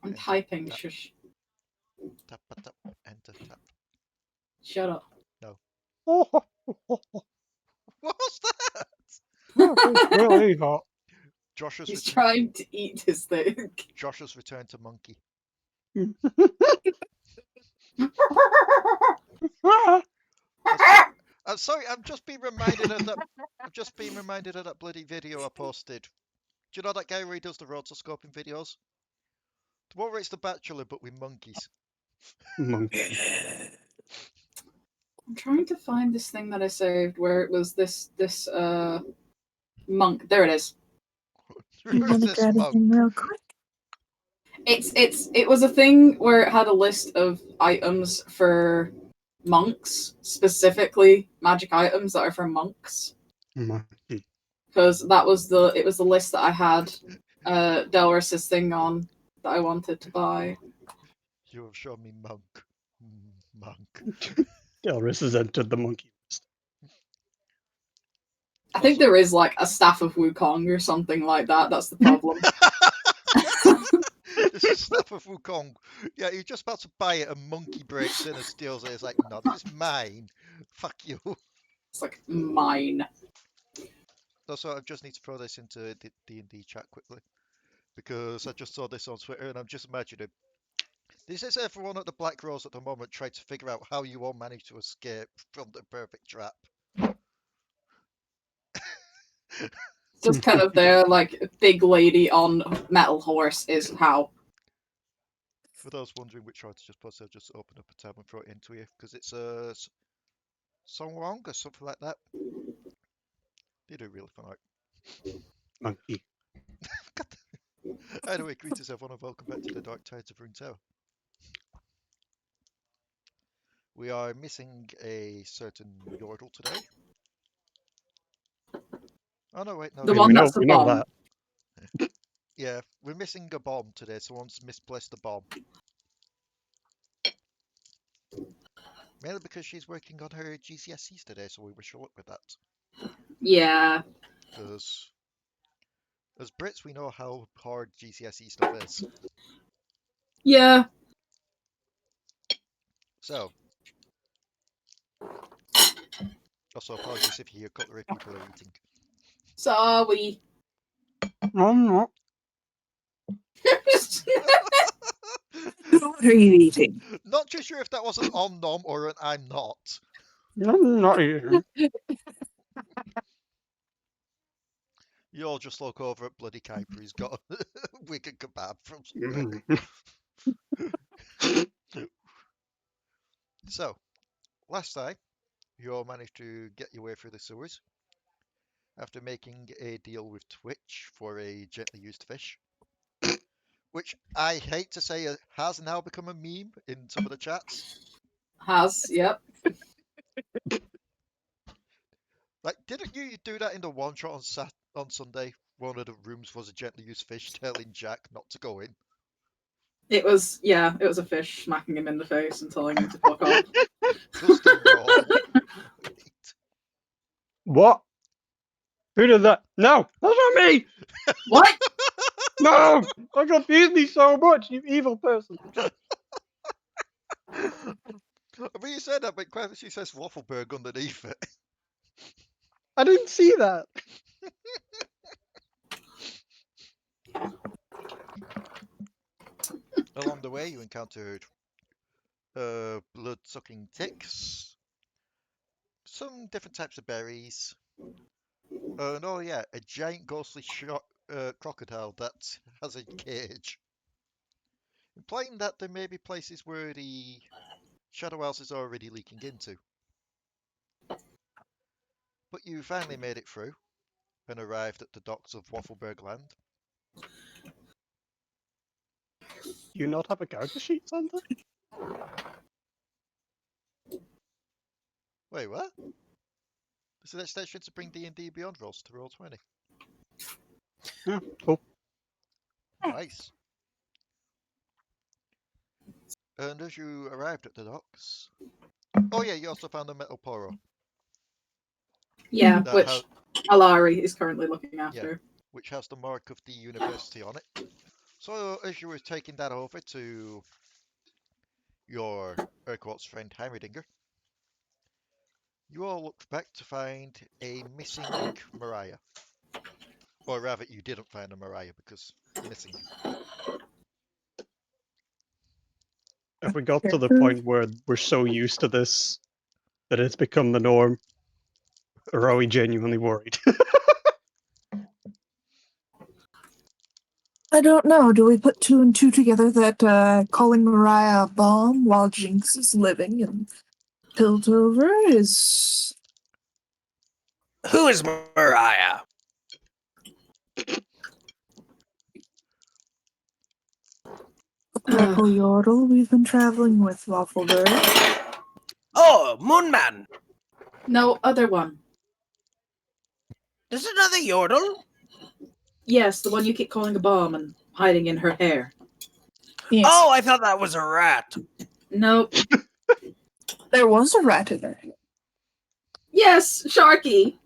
I'm typing, shush. Tap, tap, enter, tap. Shut up. No. Oh, What was that? it's really hot. He's trying to eat his thing. Josh has returned to monkey. I'm sorry, I'm just being reminded of that. I've just been reminded of that bloody video I posted. Do you know that guy where he does the rotoscoping videos? The one where it's The Bachelor but with monkeys. Monkey. I'm trying to find this thing that I saved where it was this monk. There it is. You want to grab it in real quick? It was a thing where it had a list of items for monks, specifically magic items that are for monks. Monkey. Because it was the list that I had Delris's thing on that I wanted to buy. You have shown me monk. Monk. Delris has entered the monkey list. I think there is like a staff of Wukong or something like that. That's the problem. This is stuff of Wukong. Yeah, you're just about to buy it, a monkey breaks in and steals it. It's like, no, this is mine. Fuck you. It's like mine. Also, I just need to throw this into the D&D chat quickly. Because I just saw this on Twitter and I'm just imagining. This is everyone at the Black Rose at the moment trying to figure out how you all manage to escape from the perfect trap. Just kind of there, like, big lady on metal horse is how. For those wondering which one to just post, I'll just open up a tab and throw it into you because it's a song wrong or something like that. They do really fun art. Monkey. Anyway, greetings everyone and welcome back to the Dark Tides of Runeterra. We are missing a certain Yordle today. Oh no, wait, no. The one that's the we know bomb. that. Yeah, we're missing a bomb today. Someone's misplaced a bomb. Mainly because she's working on her GCSEs today, so we wish her luck with that. Yeah. Because as Brits, we know how hard GCSE stuff is. Yeah. So, also apologies if you hear cutlery people are eating. Sorry. No. What are you eating? Not too sure if that was an nom or an I'm not. I'm not here. You all just look over at bloody Kuiper. He's got a wicked kebab from somewhere. So, last time, you all managed to get your way through the sewers after making a deal with Twitch for a gently used fish, which I hate to say has now become a meme in some of the chats. Yep. Like, didn't you do that in the one shot on Sunday? One of the rooms was a gently used fish telling Jack not to go in. It was a fish smacking him in the face and telling him to fuck off. Just a roll. What? Who did that? No, that's not me! What? No! That confused me so much, you evil person. I mean, you said that, but she says Waffleberg underneath it. I didn't see that. Along the way, you encountered blood-sucking ticks, some different types of berries, and oh yeah, a giant ghostly crocodile that has a cage, implying that there may be places where the Shadow House is already leaking into. But you finally made it through and arrived at the docks of Waffleberg land. Do you not have a character sheet, Santa? Wait, what? This is an extension to bring D&D Beyond rolls to Roll20. Yeah, cool. Nice. And as you arrived at the docks... Oh yeah, you also found a metal poro. Yeah, That which has- Alari is currently looking after. which has the mark of the university on it. So, as you were taking that over to your Urquhart's friend Heimerdinger, you all looked back to find a missing Mariah. Or rather, you didn't find a Mariah because missing. Have we got to the point where we're so used to this that it's become the norm? Or are we genuinely worried? I don't know. Do we put 2 and 2 together that calling Mariah a bomb while Jinx is living in Piltover is... Who is Mariah? A purple Yordle we've been traveling with, Waffleberg. Oh, Moonman. No, other one. There's another Yordle? Yes, the one you keep calling a bomb and hiding in her hair. Yes. Oh, I thought that was a rat. Nope. There was a rat in there. Yes, Sharky.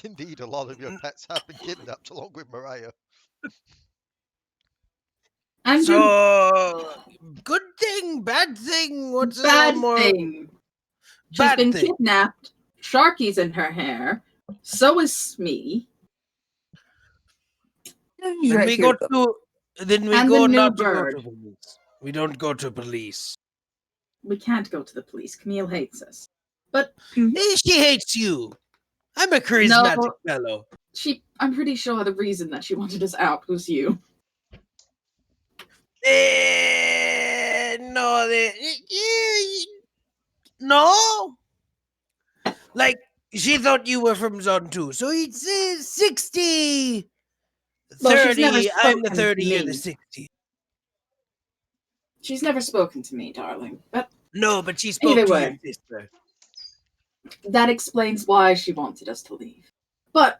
Indeed, a lot of your pets have been kidnapped along with Mariah. And So, good thing, bad thing, what's a bad little more... thing. She's Bad been thing. kidnapped. Sharky's in her hair. So is Smee. He's Then right we here, go to... Then we And go the new not to go bird. to police. We don't go to police. We can't go to the police. Camille hates us. But She hates you. I'm a charismatic No. fellow. I'm pretty sure the reason that she wanted us out was you. No, no. Like, she thought you were from Zone 2. So it's 60, Well, she's never 30. I'm the spoken to 30, you're the me. 60. She's never spoken to me, darling. But No, but she spoke Either to way. your sister. that explains why she wanted us to leave. But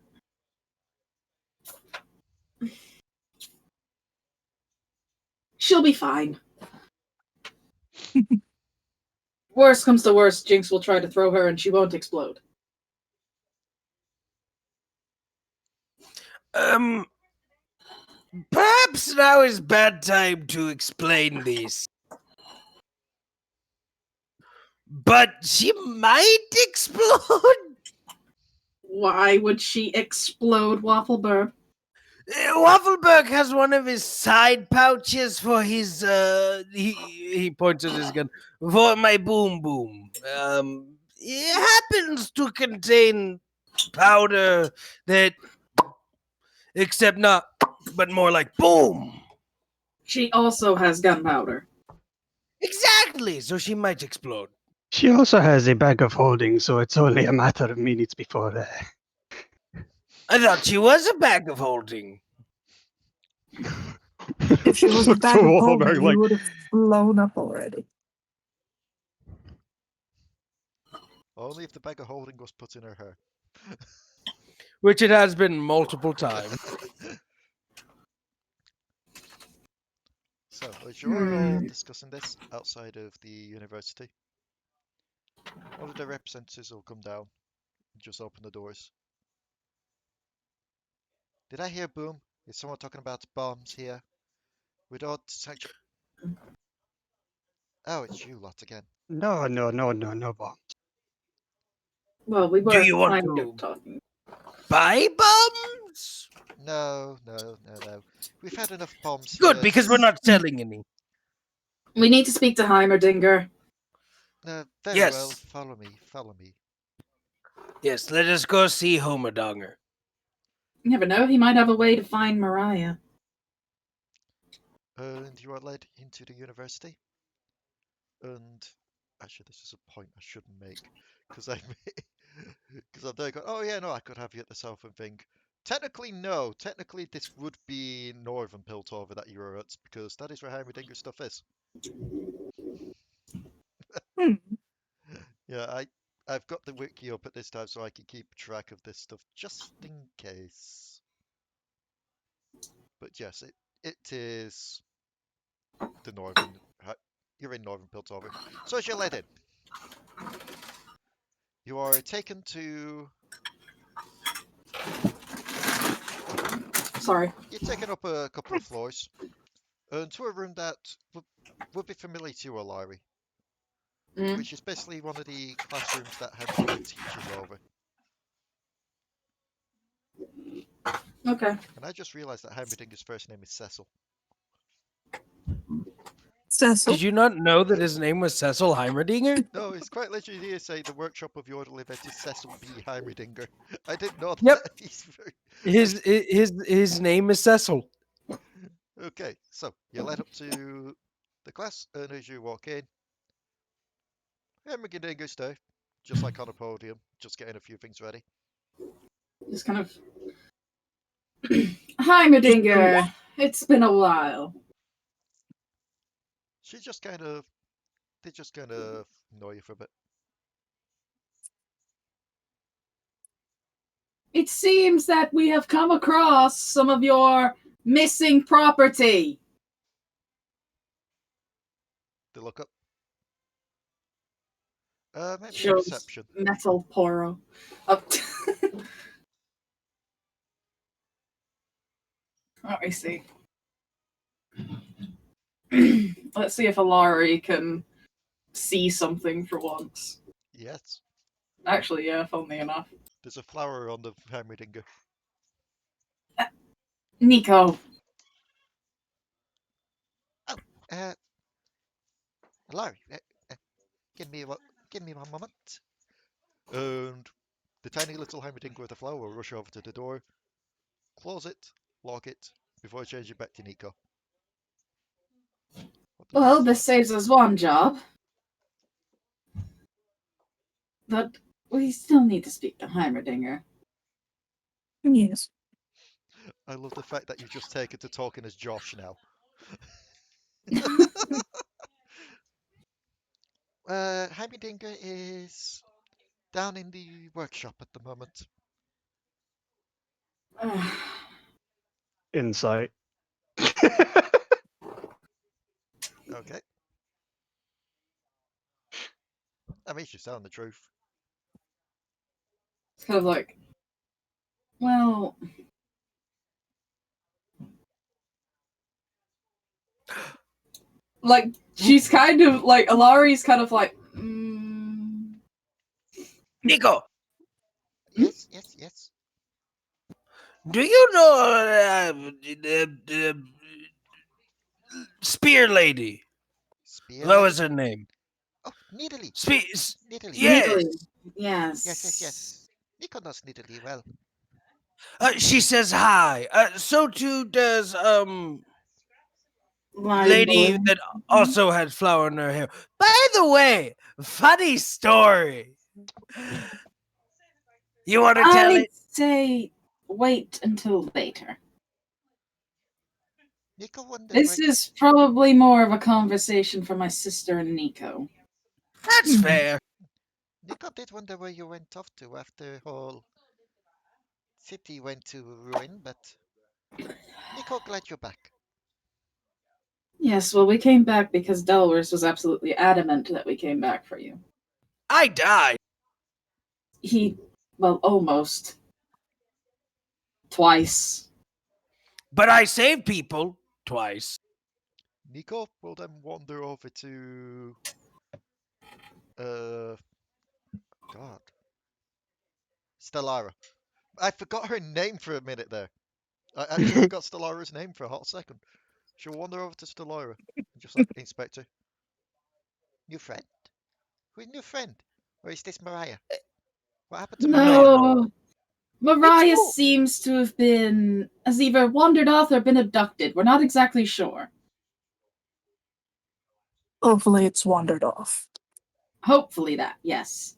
she'll be fine. Worst comes to worst, Jinx will try to throw her and she won't explode. Perhaps now is bad time to explain this. But she might explode. Why would she explode, Waffleberg? Waffleberg has one of his side pouches for his he points at his gun for my boom boom. It happens to contain powder that, except not, but more like boom. She also has gunpowder. Exactly. So she might explode. She also has a bag of holding, so it's only a matter of minutes before I thought she was a bag of holding. If she was a Look bag to of Waffleberg holding, like, he would have blown up already. Only if the bag of holding was put in her hair. Which it has been multiple times. So, as you're all discussing this outside of the university, one of the representatives will come down and just open the doors. Did I hear boom? Is someone talking about bombs here? We don't actually... Oh, it's you lot again. no, bomb. Well, we were Do you want kind to of talking. buy bombs? No. We've had enough bombs Good, here. because we're not selling any. We need to speak to Heimerdinger. Very Yes. well, follow me. Yes, let us go see Homerdonger. You never know, he might have a way to find Mariah. And you are led into the university. And actually, this is a point I shouldn't make because I'm there going, oh yeah, no, I could have you at the southern thing. Technically, no. Technically, this would be northern Piltover that you're at because that is where Heimerdinger stuff is. Yeah, I've got the wiki up at this time so I can keep track of this stuff just in case. But yes, it is the northern. You're in northern Piltover. So as you're led in, you are taken to. Sorry. You're You've taken up a couple of floors, and to a room that would be familiar to you, Alari, Mm, which is basically one of the classrooms that Heimerdinger teaches over. okay. And I just realised that Heimerdinger's first name is Cecil. Cecil. Did you not know that his name was Cecil Heimerdinger? No, it's quite literally here say the workshop of Yordle event is Cecil B. Heimerdinger. I didn't know Yep. that. He's very... His name is Cecil. Okay, so you led up to the class, and as you walk in, Heimerdinger's there, just like on a podium, just getting a few things ready. Just kind of. Hi, Medinger. It's been a while. They just kind of annoy you for a bit. It seems that we have come across some of your missing property. They look up. Maybe a Shows perception. metal poro. Up. Let me see. Let's see if Alari can see something for once. Yes. Actually, yeah, funnily enough. There's a flower on the Heimerdinger. Nico. Oh, Larry, give me one moment. And the tiny little Heimerdinger with the flower will rush over to the door, close it, lock it, before changing back to Nico. Well, this saves us one job. But we still need to speak to Heimerdinger. Yes. I love the fact that you've just taken to talking as Josh now. Heimerdinger is down in the workshop at the moment. Insight. Okay. I mean, she's telling the truth. It's kind of like, well, like she's kind of like Alari's kind of like, Nico, Yes, yes, yes. do you know the spear lady? Spear What lady? was her name? Oh, Nidalee. Nidalee. Yes. Nidalee. Yes. Yes. Nico knows Nidalee well. She says hi. So too does Like, lady that also had flower in her hair. By the way, funny story. You want to tell I'd it? say wait until later. Nico wondered This is probably more of a conversation for my sister and Nico. That's fair. Nico did wonder where you went off to after whole city went to ruin, but Nico, glad you're back. Yes, well, we came back because Delris was absolutely adamant that we came back for you. I died. Well, almost. Twice. But I saved people twice. Nico will then wander over to God. Stellara. I forgot her name for a minute there. I actually forgot Stellara's name for a hot second. She'll wander over to Stellara and just like, Inspector. New friend? Who's new friend? Or is this Mariah? What happened to Mariah? No. Mariah seems to have has either wandered off or been abducted. We're not exactly sure. Hopefully it's wandered off. Hopefully that, yes.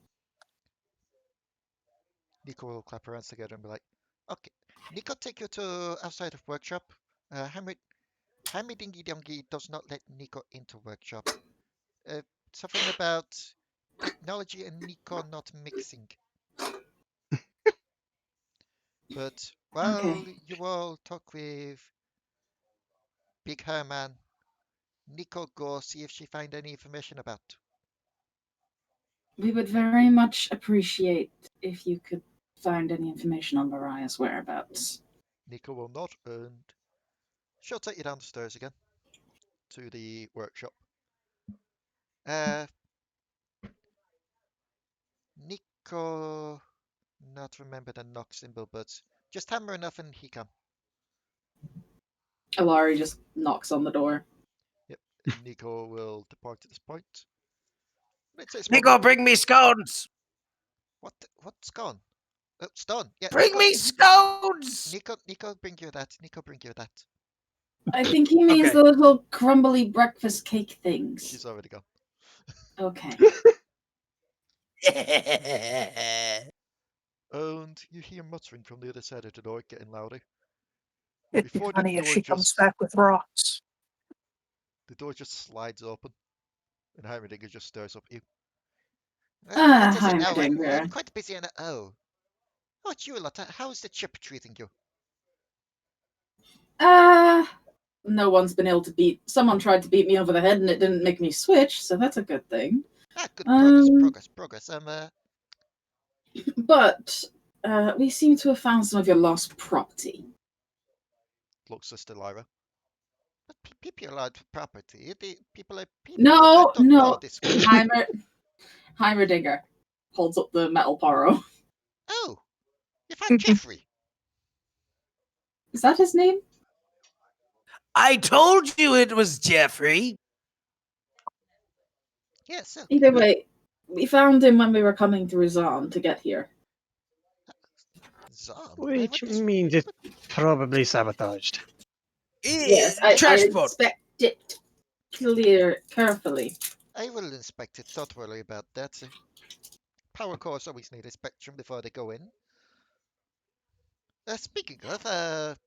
Nico will clap her hands together and be like, okay. Nico take you to outside of workshop. Hammy Dingy Dongy does not let Nico into workshop. Something about technology and Nico not mixing. But while you all talk with Big Herman, Nico go see if she find any information about. We would very much appreciate if you could find any information on Mariah's whereabouts. Nico will nod and She'll take you down the stairs again to the workshop. Nico, not remember the knock symbol, but just hammer enough and he can. Alari just knocks on the door. Yep, Nico will depart at this point. It's a Nico, bring me scones. What's gone? Oh, stone. Yeah, Bring me scones. Nico, bring you that. Nico, bring you that. I think he means Okay. the little crumbly breakfast cake things. She's already gone. Okay. And you hear muttering from the other side of the door, getting louder. It'd be Before the funny if door she comes just- back with rocks. The door just slides open, and Heimerdinger just stares up at you. Ah, What is it now? Heimerdinger. I'm quite busy and oh, it's you, Lotta. How's the chip treating you? No one's been able to beat. Someone tried to beat me over the head, and it didn't make me switch, so that's a good thing. Good progress. But we seem to have found some of your lost property. Looks Sister Lyra. But people are property. People are people. No, I don't know no. this. Heimerdinger holds up the metal paro. Oh, you found Jeffrey. Is that his name? I told you it was Jeffrey. Yes. So, Either way, we found him when we were coming through Zahn to get here. Zahn. Which means it's probably sabotaged. Yes, I Trash boat. inspect it carefully. I will inspect it. Don't worry about that. Power cores always need a spectrum before they go in. Speaking of,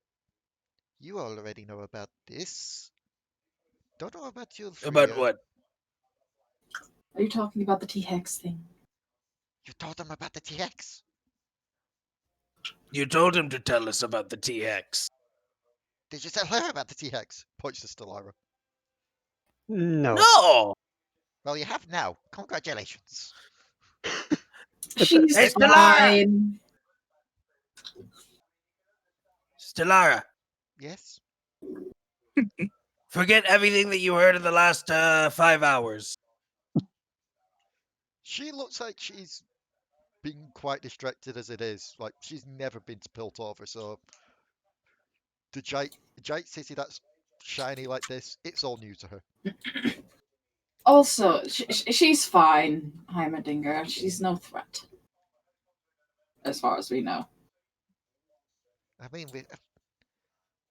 you already know about this. Don't know about you. About what? Are you talking about the T-Hex thing? You told them about the TX. You told him to tell us about the TX. Did you tell her about the TX? Points to Stellara. No. No. Well, you have now. Congratulations. She's Hey, fine. Stellara, Yes. forget everything that you heard in the last 5 hours. She looks like she's been quite distracted as it is. Like, she's never been to Piltover, so the giant city that's shiny like this, it's all new to her. Also, she's fine, Heimerdinger. She's no threat. As far as we know. I mean,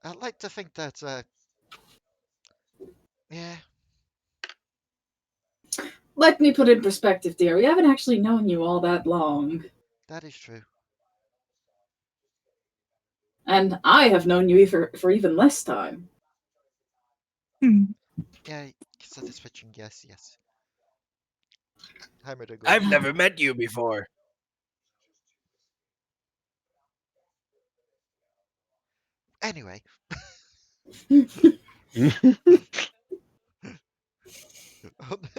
I'd like to think that, yeah, Let me put in perspective, dear. We haven't actually known you all that long. that is true. And I have known you for even less time. Yeah, consider switching, yes. Heimerdinger. I've never met you before. Anyway.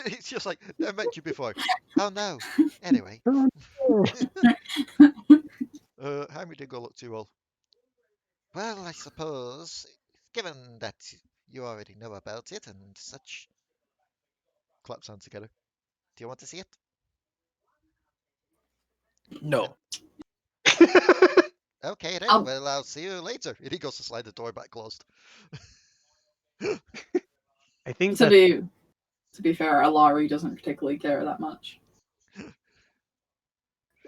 It's just like, never met you before. Oh no. Anyway. Heimerdinger looked too old. Well, I suppose, given that you already know about it and such. Claps hands together. Do you want to see it? No. Okay then, well, I'll see you later. And he goes to slide the door back closed. I think To that be fair, Alari doesn't particularly care that much.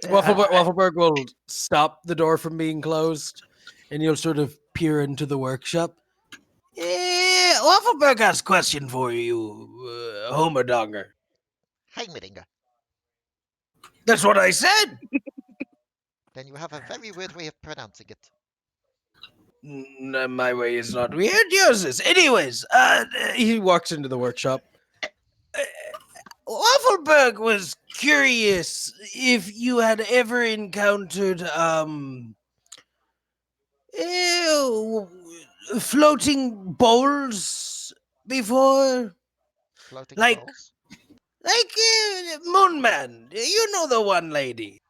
Waffleberg will stop the door from being closed, and you'll sort of peer into the workshop. Waffleberg has a question for you, Homerdonger. Heimerdinger. That's what I said. Then you have a very weird way of pronouncing it. My way is not weird. Yours is. Anyways, he walks into the workshop. Waffleberg was curious if you had ever encountered floating bowls before, Floating like balls. Moon Man. You know the one lady.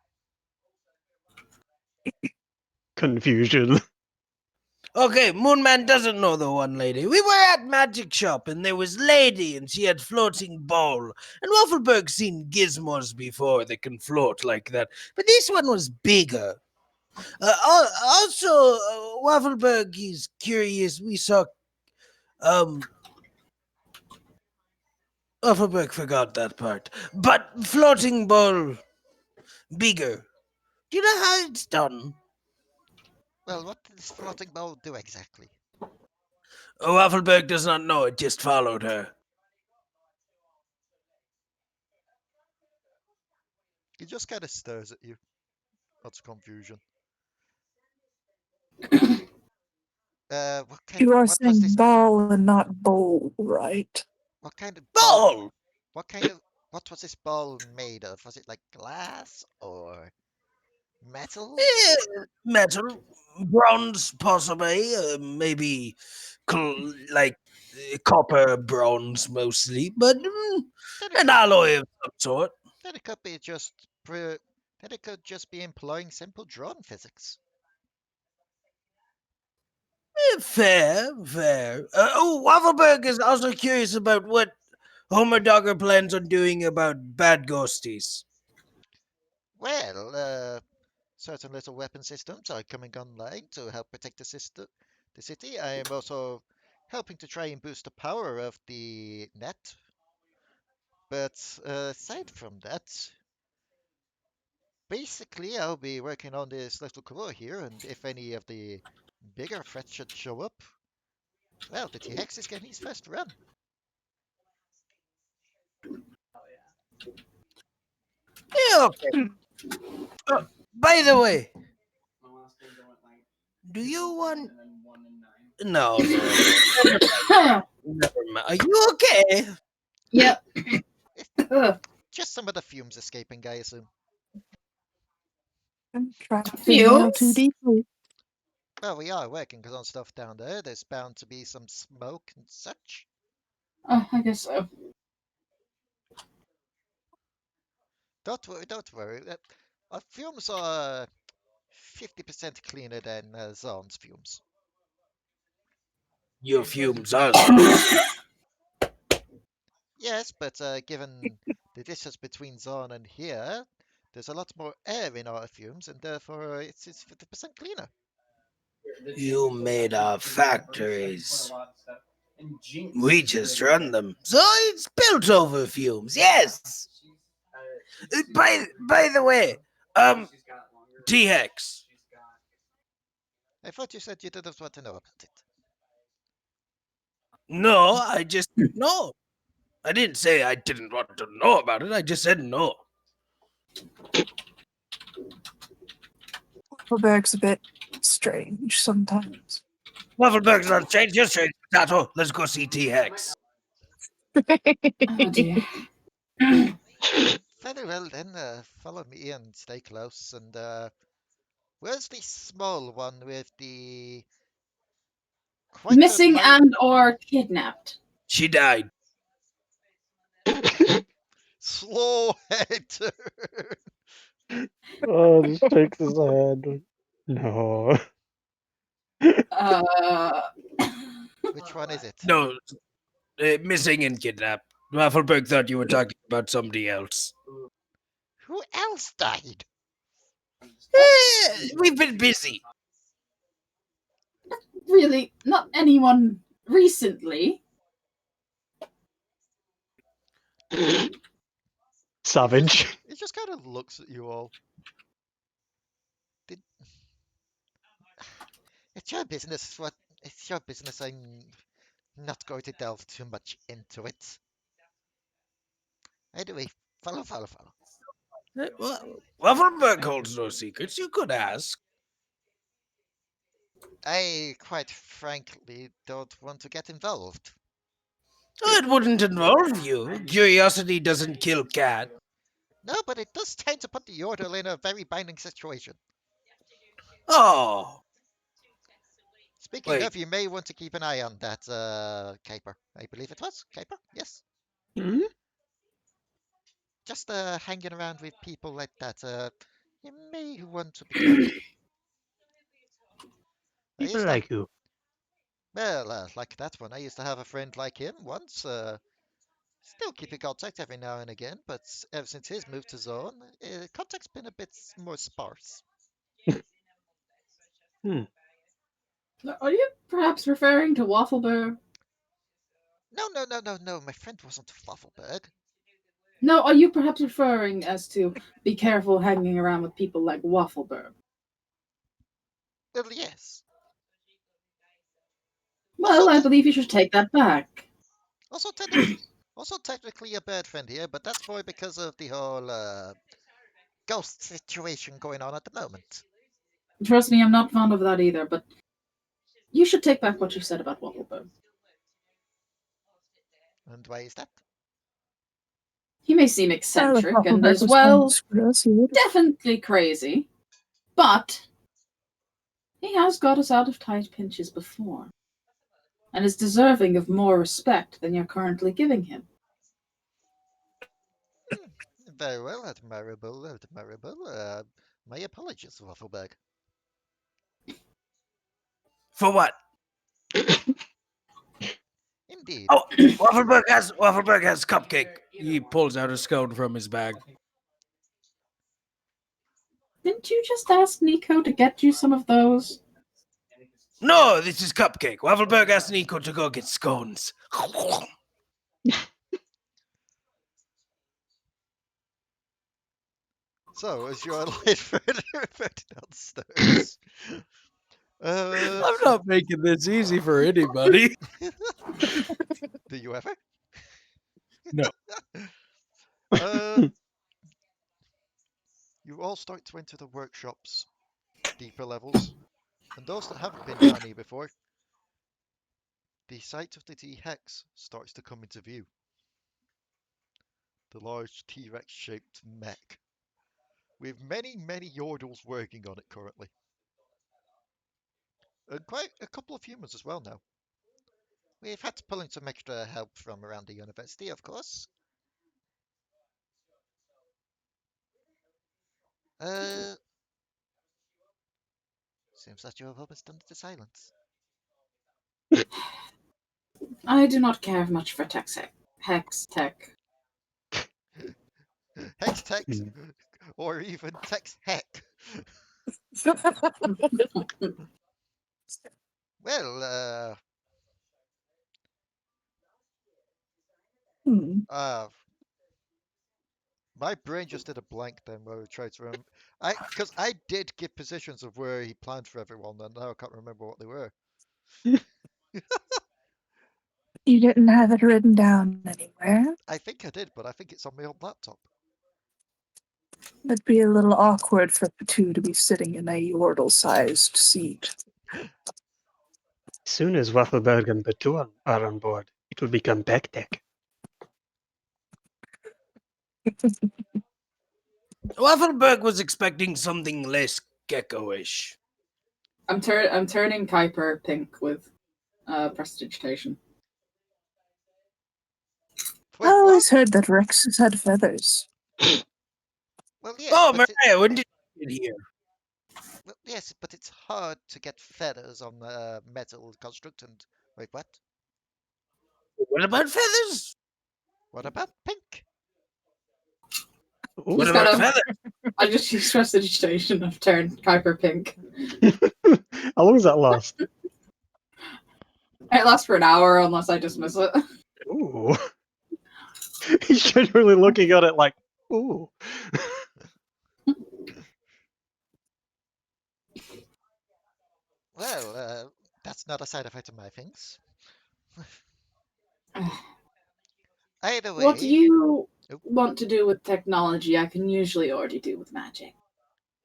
confusion. Okay, Moonman doesn't know the one lady. We were at Magic Shop, and there was lady, and she had floating ball. And Waffleberg's seen gizmos before that can float like that, but this one was bigger. Also, Waffleberg is curious. We saw, Waffleberg forgot that part. But floating ball, bigger. Do you know how it's done? Well, what did this floating ball do exactly? Waffleberg does not know. It just followed her. He just kind of stares at you. That's confusion. You are What was saying this? ball and not bowl, right? What kind of ball? Ball! What was this ball made of? Was it like glass or metal? Metal, bronze, possibly, maybe copper, bronze, mostly, but Then an alloy of some sort. then it could be just then it could just be employing simple drone physics. Fair, fair. Waffleberg is also curious about what Homer Dogger plans on doing about bad ghosties. Well, certain little weapon systems are coming online to help protect the city. I am also helping to try and boost the power of the net. But aside from that, basically I'll be working on this little core here, and if any of the bigger threats should show up, well, the T-Hex is getting his first run. Yeah, okay. By the way, do you want? No, never mind. Are you okay? Yep. Just some of the fumes escaping, I assume. I'm trapping now too Fumes? deeply. Well, we are working on stuff down there. There's bound to be some smoke and such. I guess so. Don't worry. Our fumes are 50% cleaner than Zahn's fumes. Your fumes are. Yes, but given the distance between Zahn and here, there's a lot more air in our fumes, and therefore it's 50% cleaner. You made our factories. We just run them. So it's Piltover fumes, yes. By the way, T-Hex. I thought you said you didn't want to know about it. No, no. I didn't say I didn't want to know about it. I just said no. Waffleberg's a bit strange sometimes. Waffleberg's not strange, you're strange. Tato, let's go see T-Hex. Oh dear. Very well then, follow me and stay close. And where's the small one with the quite Missing admired and or kidnapped. She died. slow head turn? Oh, this takes his head. No. Uh, Which one is it? No, missing and kidnapped. Waffleberg thought you were talking about somebody else. Who else died? We've been busy. really, not anyone recently. Savage. He just kind of looks at you all. Did... It's your business. What? It's your business. I'm not going to delve too much into it. Anyway, follow. Waffleberg holds no secrets. You could ask. I quite frankly don't want to get involved. Oh, it wouldn't involve you. Curiosity doesn't kill cat. No, but it does tend to put the Yordle in a very binding situation. Oh, Speaking Wait. of, you may want to keep an eye on that Kuiper. I believe it was Kuiper. Yes. Hmm? Just hanging around with people like that. You may want to be careful. People like you. Well, like that one. I used to have a friend like him once. Still keep in contact every now and again, but ever since his move to Zone, contact's been a bit more sparse. Are you perhaps referring to Waffleberg? No. My friend wasn't Waffleberg. No, are you perhaps referring as to be careful hanging around with people like Waffleberg? Well, yes. Well, I Also, believe you should take that back. also technically a bad friend here, but that's more because of the whole ghost situation going on at the moment. Trust me, I'm not fond of that either, but you should take back what you said about Waffleberg. And why is that? He may seem Well, if eccentric and Waffleberg as was going to well screw us, he would. definitely crazy, but he has got us out of tight pinches before, and is deserving of more respect than you're currently giving him. Very well, admirable. My apologies, Waffleberg. For what? Indeed. Oh, Waffleberg has cupcake. He pulls out a scone from his bag. Didn't you just ask Nico to get you some of those? No, this is cupcake. Waffleberg asked Nico to go get scones. So, as you are led further downstairs, I'm not making this easy for anybody. do you ever? No. You all start to enter the workshops, deeper levels, and those that haven't been down here before, the sight of the T-Hex starts to come into view. The large T-Rex shaped mech, with many Yordles working on it currently. And quite a couple of humans as well now. We've had to pull in some extra help from around the university, of course. Seems that your hope has turned to silence. I do not care much for hex tech. Hex text, or even text heck. Well, my brain just did a blank then where I tried to remember. Because I did give positions of where he planned for everyone, and now I can't remember what they were. You didn't have it written down anywhere. I think I did, but I think it's on my old laptop. That'd be a little awkward for Potoo to be sitting in a Yordle-sized seat. As soon as Waffleberg and Potoo are on board, it will become backdeck. Waffleberg was expecting something less gecko-ish. I'm turning Kuiper pink with prestidigitation. I always heard that Rexes had feathers. Well, yes, Oh, but Mariah, when did you get here? well, yes, but it's hard to get feathers on a metal construct. And wait, what? What about feathers? What about pink? Ooh. What about feathers? I just used prestidigitation. I've turned Kuiper pink. How long does that last? It lasts for an hour unless I dismiss it. Ooh. He's genuinely looking at it like, ooh. Well, that's not a side effect of my things. Either way. What you Oop. want to do with technology, I can usually already do with magic.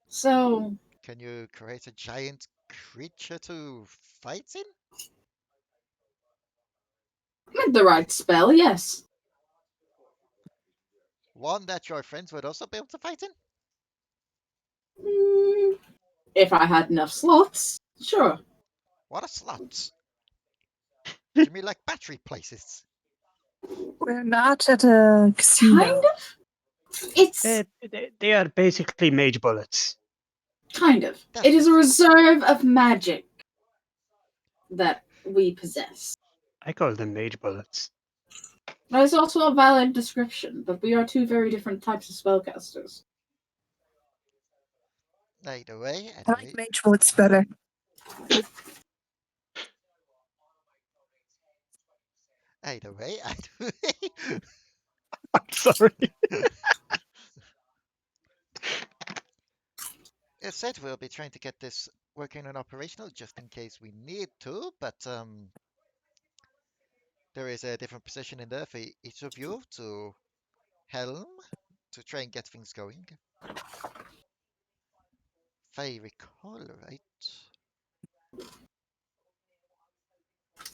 So, Can you create a giant creature to fight in? with the right spell, yes. One that your friends would also be able to fight in? If I had enough slots, sure. What are slots? Do you mean like battery places? We're not at a casino. Kind of. It's They are basically mage bullets. kind of. It is a reserve of magic that we possess. I call them mage bullets. That is also a valid description, but we are two very different types of spellcasters. Either way, I either like way. mage bullets better. Either way, either way. I'm sorry. As said, we'll be trying to get this working and operational just in case we need to, but there is a different position in there for each of you to helm to try and get things going. If I recall right.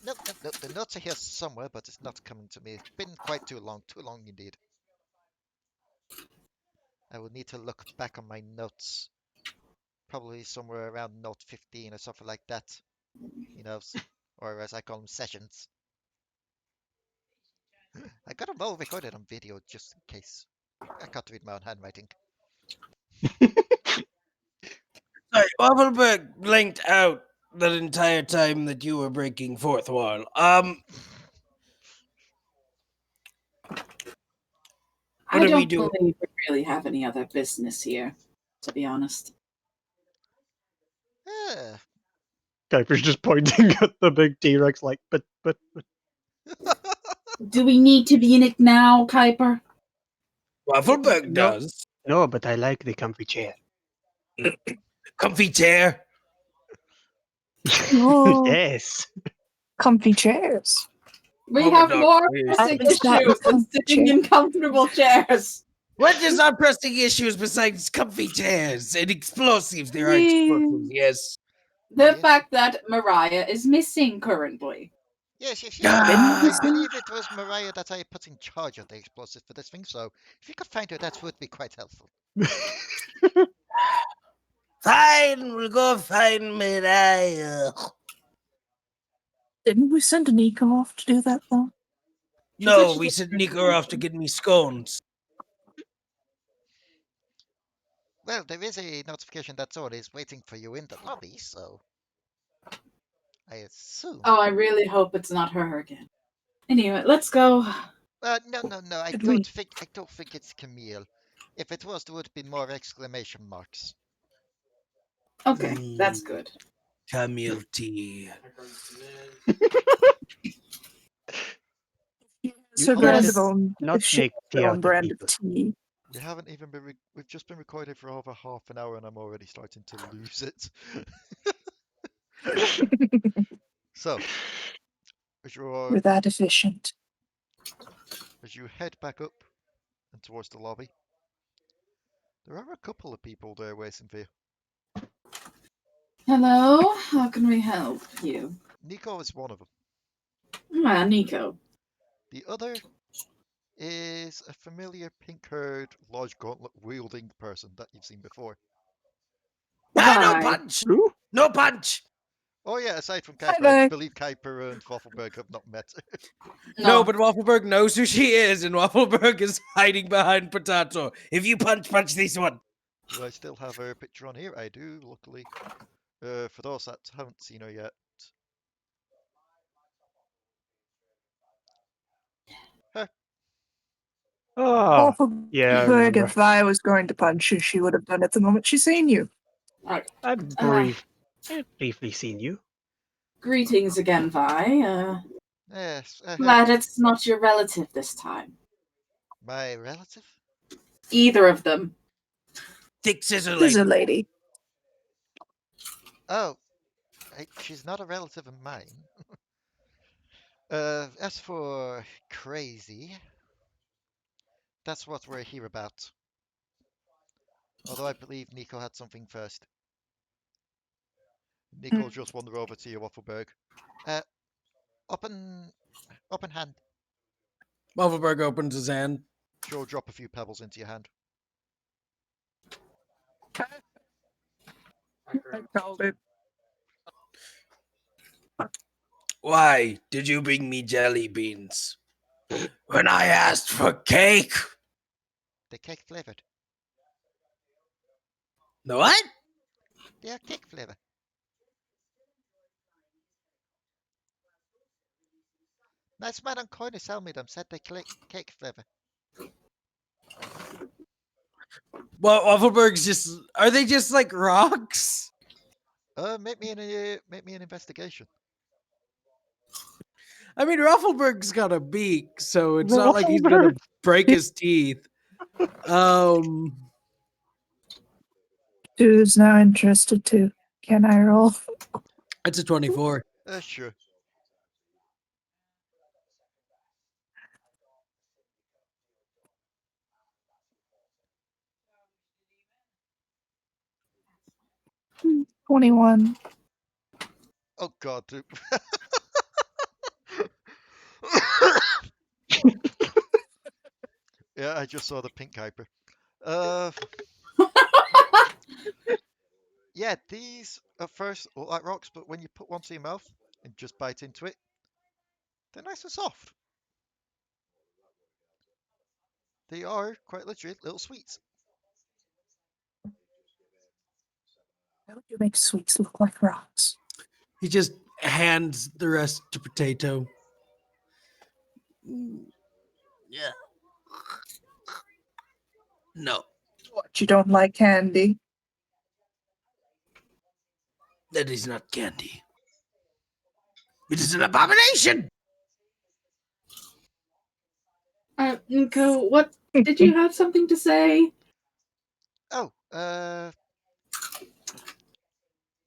Nope. The notes are here somewhere, but it's not coming to me. It's been quite too long indeed. I will need to look back on my notes. Probably somewhere around note 15 or something like that. You know, or as I call them, sessions. I got them all recorded on video just in case. I can't read my own handwriting. Sorry, Waffleberg blinked out that entire time that you were breaking fourth wall. I What are we don't doing? believe we really have any other business here, to be honest. Kuiper's just pointing at the big T-Rex like, but. Do we need to be in it now, Kuiper? Waffleberg No. does. No, but I like the comfy chair. Comfy chair. Oh, Yes. comfy chairs. We Oh, have but more Doctor, pressing is that issues than comfy sitting chair? in comfortable chairs. What is our pressing issues besides comfy chairs and explosives? There are explosives, yes. The Yes. fact that Mariah is missing currently. Yes. Ah. I believe it was Mariah that I put in charge of the explosives for this thing, so if you could find her, that would be quite helpful. Fine, we'll go find Mariah. Didn't we send Nico off to do that though? No, we sent Nico off to get me scones. Well, there is a notification that's always waiting for you in the lobby, so I assume. Oh, I really hope it's not her again. Anyway, let's go. No. I Did don't we- think it's Camille. If it was, there would be more exclamation marks. Okay, that's good. Camille T. It's her You brand Yes. of own. not If she make has her tea out own of brand of people. tea. We haven't even been. We've just been recording for over half an hour, and I'm already starting to lose it. So, as We're that efficient. you head back up and towards the lobby, there are a couple of people there waiting for you. Hello, how can we help you? Nico is one of them. Ah, Nico. The other is a familiar pink-haired, large gauntlet-wielding person that you've seen before. Ah, no Bye. punch! Who? No punch! Oh yeah, aside from Hi Kuiper, I there. believe Kuiper and Waffleberg have not met. No, but Waffleberg knows who she is, and Waffleberg is hiding behind Potoo. If you punch this one. Do I still have her picture on here? I do, luckily. For those that haven't seen her yet. Oh, Waffleberg, yeah, I remember. if I was going to punch you, she would have done it the moment she seen you. I've briefly seen you. Greetings again, Vi. Yes, Glad it's not your relative this time. my relative? Either of them. Thick scissor This is lady. a lady. Oh, she's not a relative of mine. As for crazy, that's what we're here about. Although I believe Nico had something first. Nico just wander over to you, Waffleberg. Open hand. Waffleberg opens his hand. She'll drop a few pebbles into your hand. I called it. Why did you bring me jelly beans? When I asked for cake? They're cake flavored. The what? They are cake flavor. Nice man Ncorin sell me them. Said they cake flavor. Well, Waffleberg's just. Are they just like rocks? Make me an investigation. I mean, Waffleberg's got a beak, so it's not like he's gonna break his teeth. Who's now interested too? Can I roll? It's a 24. Sure. Hmm, 21. Oh God. Yeah, I just saw the pink Kuiper. Yeah, these at first look like rocks, but when you put one to your mouth and just bite into it, they're nice and soft. They are quite literally little sweets. How do you make sweets look like rocks? He just hands the rest to Potato. Yeah. No, What, you don't like candy? that is not candy. It is an abomination. Nko, what did you have something to say? Oh,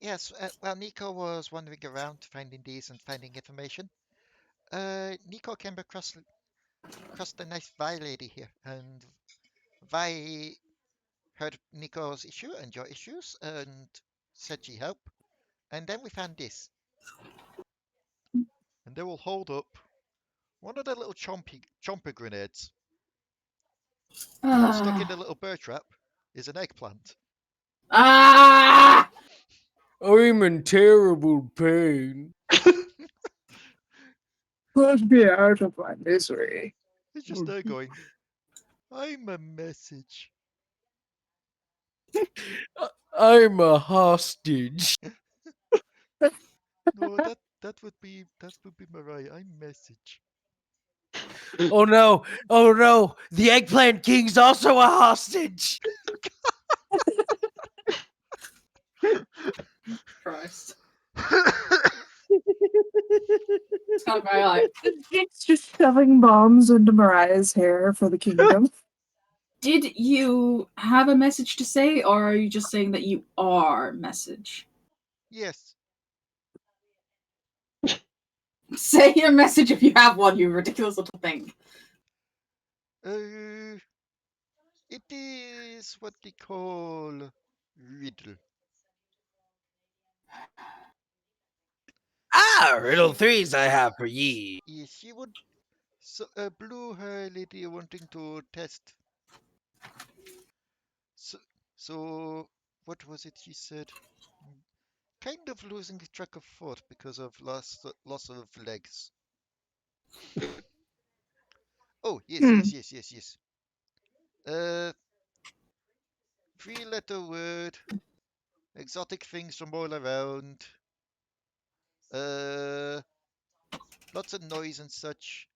yes. Well, Nico was wandering around finding these and finding information. Nico came across the nice Vi lady here, and Vi heard Nico's issue and your issues, and said she help. And then we found this, and they will hold up one of the little chomper grenades. And stuck in the little bear trap is an eggplant. Ah! I'm in terrible pain. Put me out of my misery. It's just there going, I'm a message. I'm a hostage. No, that would be Mariah. I'm message. Oh no! Oh no! The Eggplant King's also a hostage. Christ. It's kind of very like, It's just shoving bombs into Mariah's hair for the kingdom. did you have a message to say, or are you just saying that you are message? Yes. Say your message if you have one, you ridiculous little thing. It is what they call riddle. Riddle threes I have for ye. Yes, she would. So, blue hair lady wanting to test. So, what was it she said? Kind of losing track of thought because of loss of legs. Oh, yes. Three-letter word. Exotic things from all around. Lots of noise and such.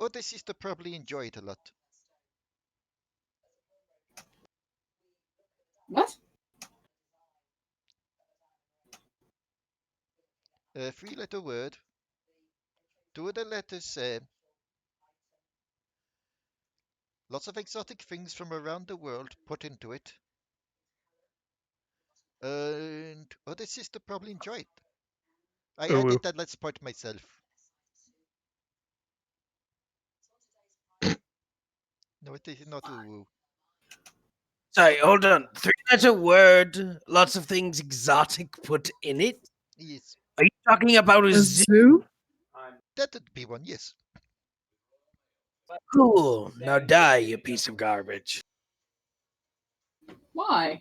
Oh, the sister probably enjoy it a lot. What? Three-letter word. Two of the letters say lots of exotic things from around the world put into it. And oh, the sister probably enjoy it. I did that let's part myself. No, it is not ooh. Sorry, hold on. Three-letter word. Lots of things exotic put in it. Yes, Are you talking about a A zoo? zoo? that would be one. Yes. Cool. Now die, you piece of garbage. Why?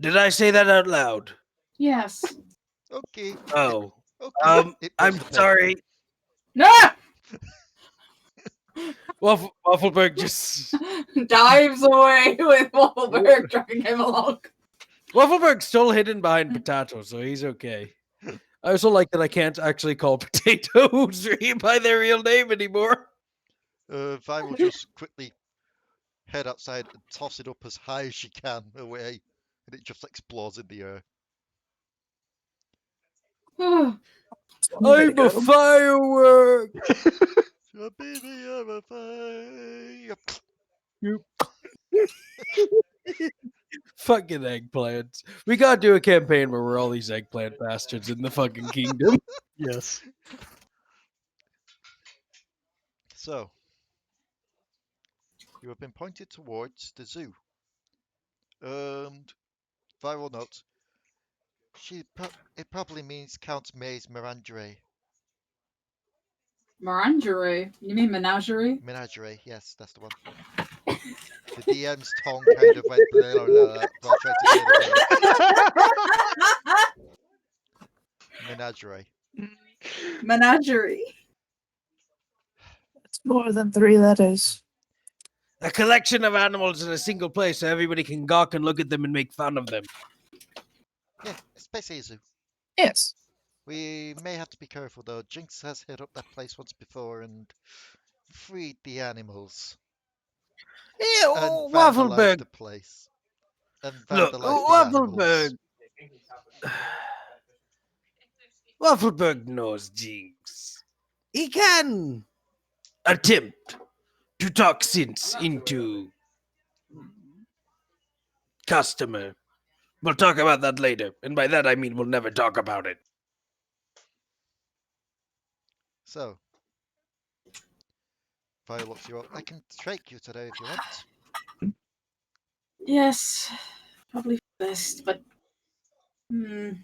Did I say that out loud? Yes. Okay. Oh. Okay. It was I'm the pet. sorry. No! Waffleberg just Dives away with Waffleberg dragging him along. Waffleberg's still hidden behind Potato, so he's okay. I also like that I can't actually call potatoes by their real name anymore. Vi will just quickly head outside and toss it up as high as she can away, and it just explodes in the air. Oh, I'm a firework. A baby, I'm a fire. Fucking eggplants. We gotta do a campaign where we're all these eggplant bastards in the fucking kingdom. Yes. So, you have been pointed towards the zoo. And viral note. It probably means Count May's Menagerie. Menagerie? You mean menagerie? Menagerie, yes, that's the one. The DM's tongue kind of went blah, blah, blah, while trying to say the word. Menagerie. Menagerie. It's more than 3 letters. A collection of animals in a single place so everybody can gawk and look at them and make fun of them. Yeah, it's basically a zoo. Yes. We may have to be careful though. Jinx has hit up that place once before and freed the animals. Yeah, And vandalized Waffleberg. the place. And Look, vandalized the animals. Waffleberg knows Jinx. He can attempt to talk sense into customer. We'll talk about that later, and by that I mean we'll never talk about it. So, Fire looks you up. I can trake you today if you want. Yes, probably best, but Is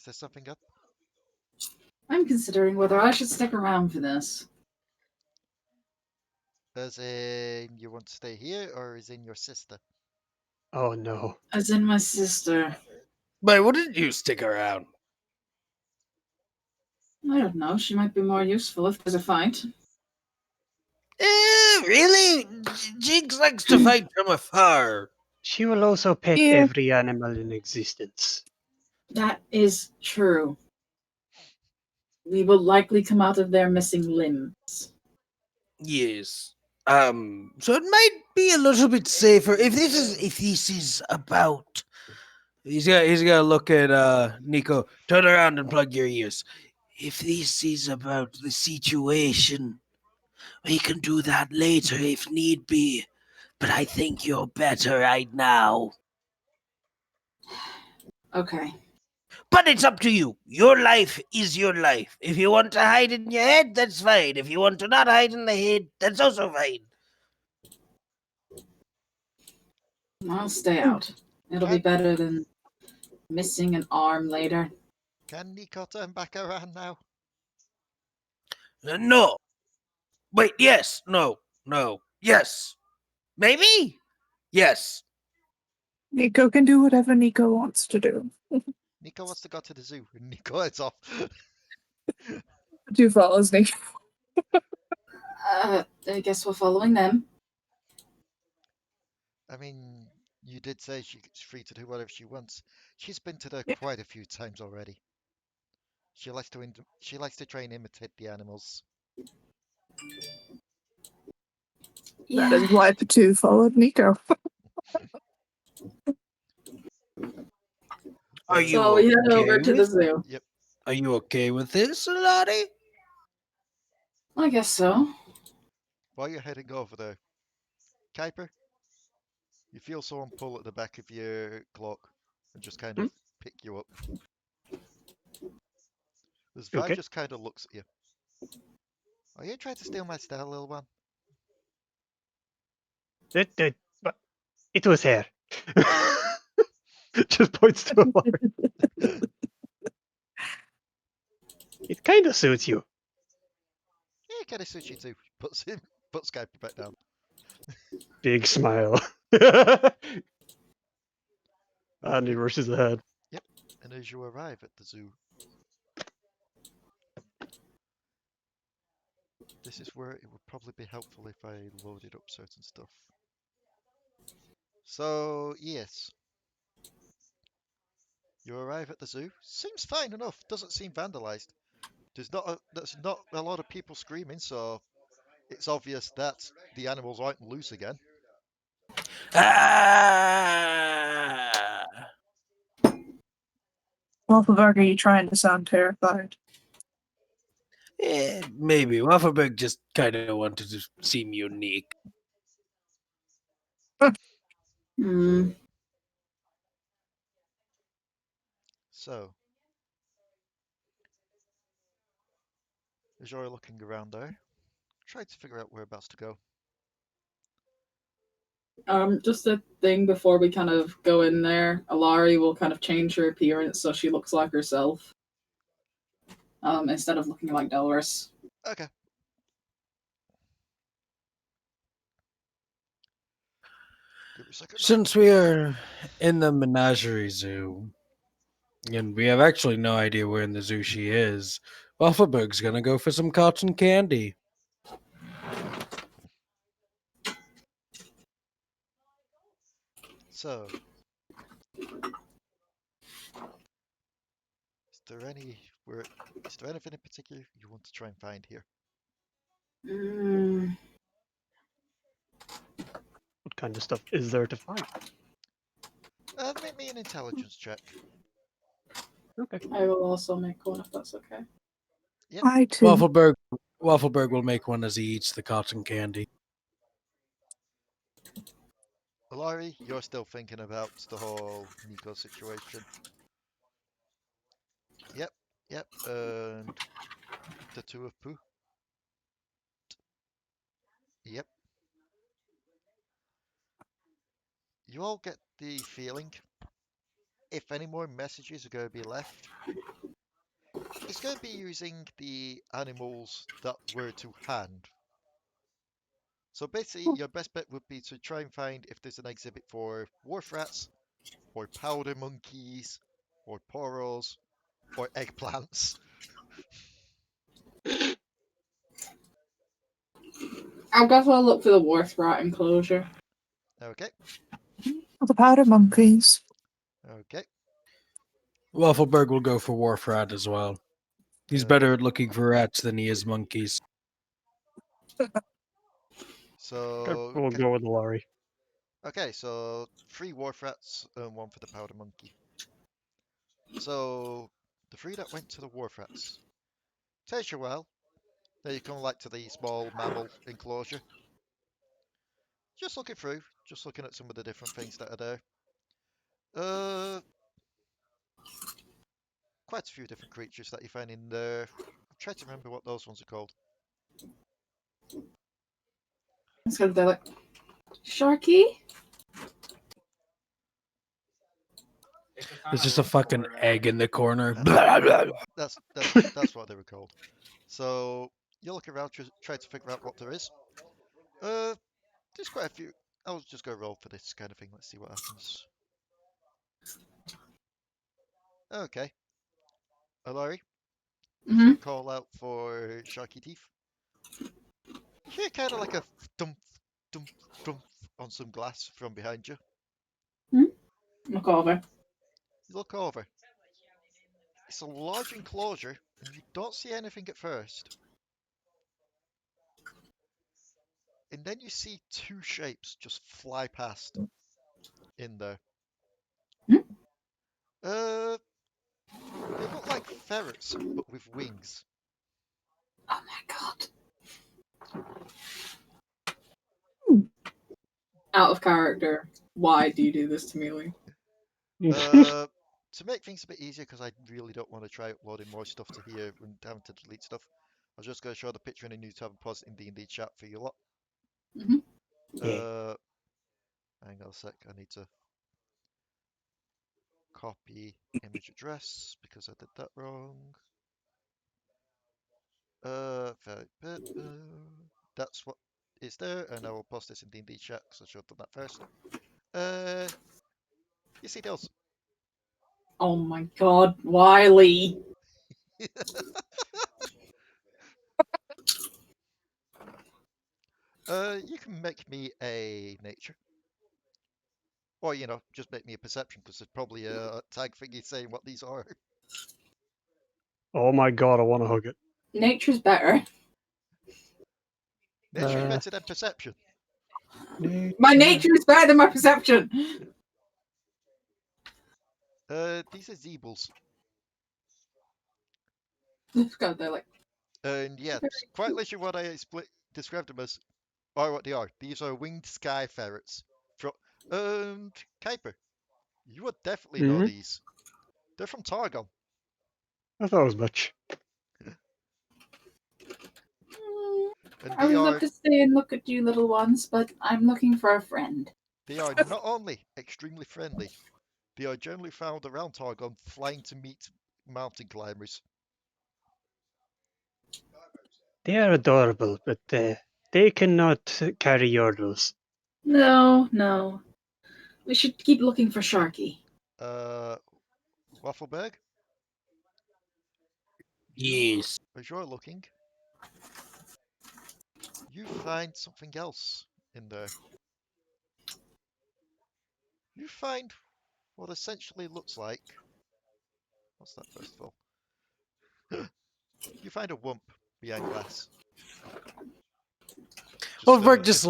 there something up? I'm considering whether I should stick around for this. As in, you want to stay here, or is in your sister? Oh no. As in my sister. Why wouldn't you stick around? I don't know, she might be more useful if there's a fight. Really? Jinx likes to fight from afar. She will also pet Yeah. every animal in existence. That is true. We will likely come out of there missing limbs. Yes. So it might be a little bit safer if this is about. He's gonna look at Nico. Turn around and plug your ears. If this is about the situation, we can do that later if need be. But I think you're better right now. Okay. But it's up to you. Your life is your life. If you want to hide in your head, that's fine. If you want to not hide in the head, that's also fine. I'll stay out. It'll be better than missing an arm later. Can Nico turn back around now? No. Wait, yes. No. No. Yes. Maybe? Yes. Nico can do whatever Nico wants to do. Nico wants to go to the zoo, and Nico heads off. 2 follows Nico. I guess we're following them. I mean, you did say she's free to do whatever she wants. She's been to there quite a few times already. She likes to try and imitate the animals. That is why Potoo followed Nico. Are you So we head okay over to the with- zoo. Yep. Are you okay with this, Alari? I guess so. While you're heading over there, Kuiper, you feel someone pull at the back of your cloak and just kind of pick you up. This vibe Okay. just kind of looks at you. Are you trying to steal my style, little one? But it was hair. Just points to Alari. It kind of suits you. Yeah, kind of suits you too. Puts Kuiper back down. Big smile. And he rushes ahead. And as you arrive at the zoo, this is where it would probably be helpful if I loaded up certain stuff. So, yes. You arrive at the zoo. Seems fine enough. Doesn't seem vandalized. There's not a lot of people screaming, so it's obvious that the animals aren't loose again. Ah! Waffleberg, are you trying to sound terrified? Maybe. Waffleberg just kind of wanted to seem unique. Hmm. So, as you're looking around there, try to figure out whereabouts to go. Just a thing before we kind of go in there, Alari will kind of change her appearance so she looks like herself. Instead of looking like Delris. Okay. Give me a second. Since we are in the menagerie zoo, and we have actually no idea where in the zoo she is, Waffleberg's gonna go for some cotton candy. So, is there anything in particular you want to try and find here? Mm, What kind of stuff is there to find? Make me an intelligence check. Okay. I will also make one if that's okay. Yep. I too. Waffleberg will make one as he eats the cotton candy. Alari, you're still thinking about the whole Nico situation. Yep. And the two of Pooh. Yep. You all get the feeling, if any more messages are going to be left, it's going to be using the animals that were to hand. So basically, your best bet would be to try and find if there's an exhibit for wharf rats, or powder monkeys, or poros, or eggplants. I guess I'll look for the wharf rat enclosure. Okay. The powder monkeys. Okay. Waffleberg will go for Wharf Rat as well. He's better at looking for rats than he is monkeys. So We'll go with Alari. okay, so 3 wharf rats and 1 for the powder monkey. So the 3 that went to the wharf rats. Takes you a while. Then you come like to the small mammal enclosure. Just looking through, just looking at some of the different things that are there. Quite a few different creatures that you find in there. I'm trying to remember what those ones are called. It's gonna be like Sharky. There's just a fucking egg in the corner. That's what they were called. So you look around, try to figure out what there is. There's quite a few. I'll just go roll for this kind of thing. Let's see what happens. Okay. Alari, as you call out for Sharky Teeth, you hear kind of like a thump, thump, thump on some glass from behind you. Look over. You look over. It's a large enclosure, and you don't see anything at first. And then you see 2 shapes just fly past in there. They look like ferrets, but with wings. Oh my god. Out of character. Why do you do this to me, Lee? To make things a bit easier, because I really don't want to try uploading more stuff to here and having to delete stuff, I was just going to show the picture in a new tab and pause it in D&D chat for you lot. Hang on a sec, I need to copy image address because I did that wrong. That's what is there, and I will post this in D&D chat because I should have done that first. You see those? Oh my god, Wiley. You can make me a nature. Or, just make me a perception, because there's probably a tag thingy saying what these are. Oh my god, I want to hug it. Nature's better. Nature's Uh, better than perception. My nature is better than my perception. These are Zeebles. God, they're like, And yeah, quite literally what I described them as are what they are. These are winged Sky Ferrets. And Kuiper, you would definitely know Mhm. these. They're from Targon. I thought as much. And I would love to stay and look at you little ones, but I'm looking for a friend. they are not only extremely friendly, they are generally found around Targon, flying to meet mountain climbers. They are adorable, but they cannot carry Yordles. No. We should keep looking for Sharky. Waffleberg, Yes. as you're looking, you find something else in there. You find what essentially looks like. What's that, first of all? You find a wump behind glass. Waffleberg just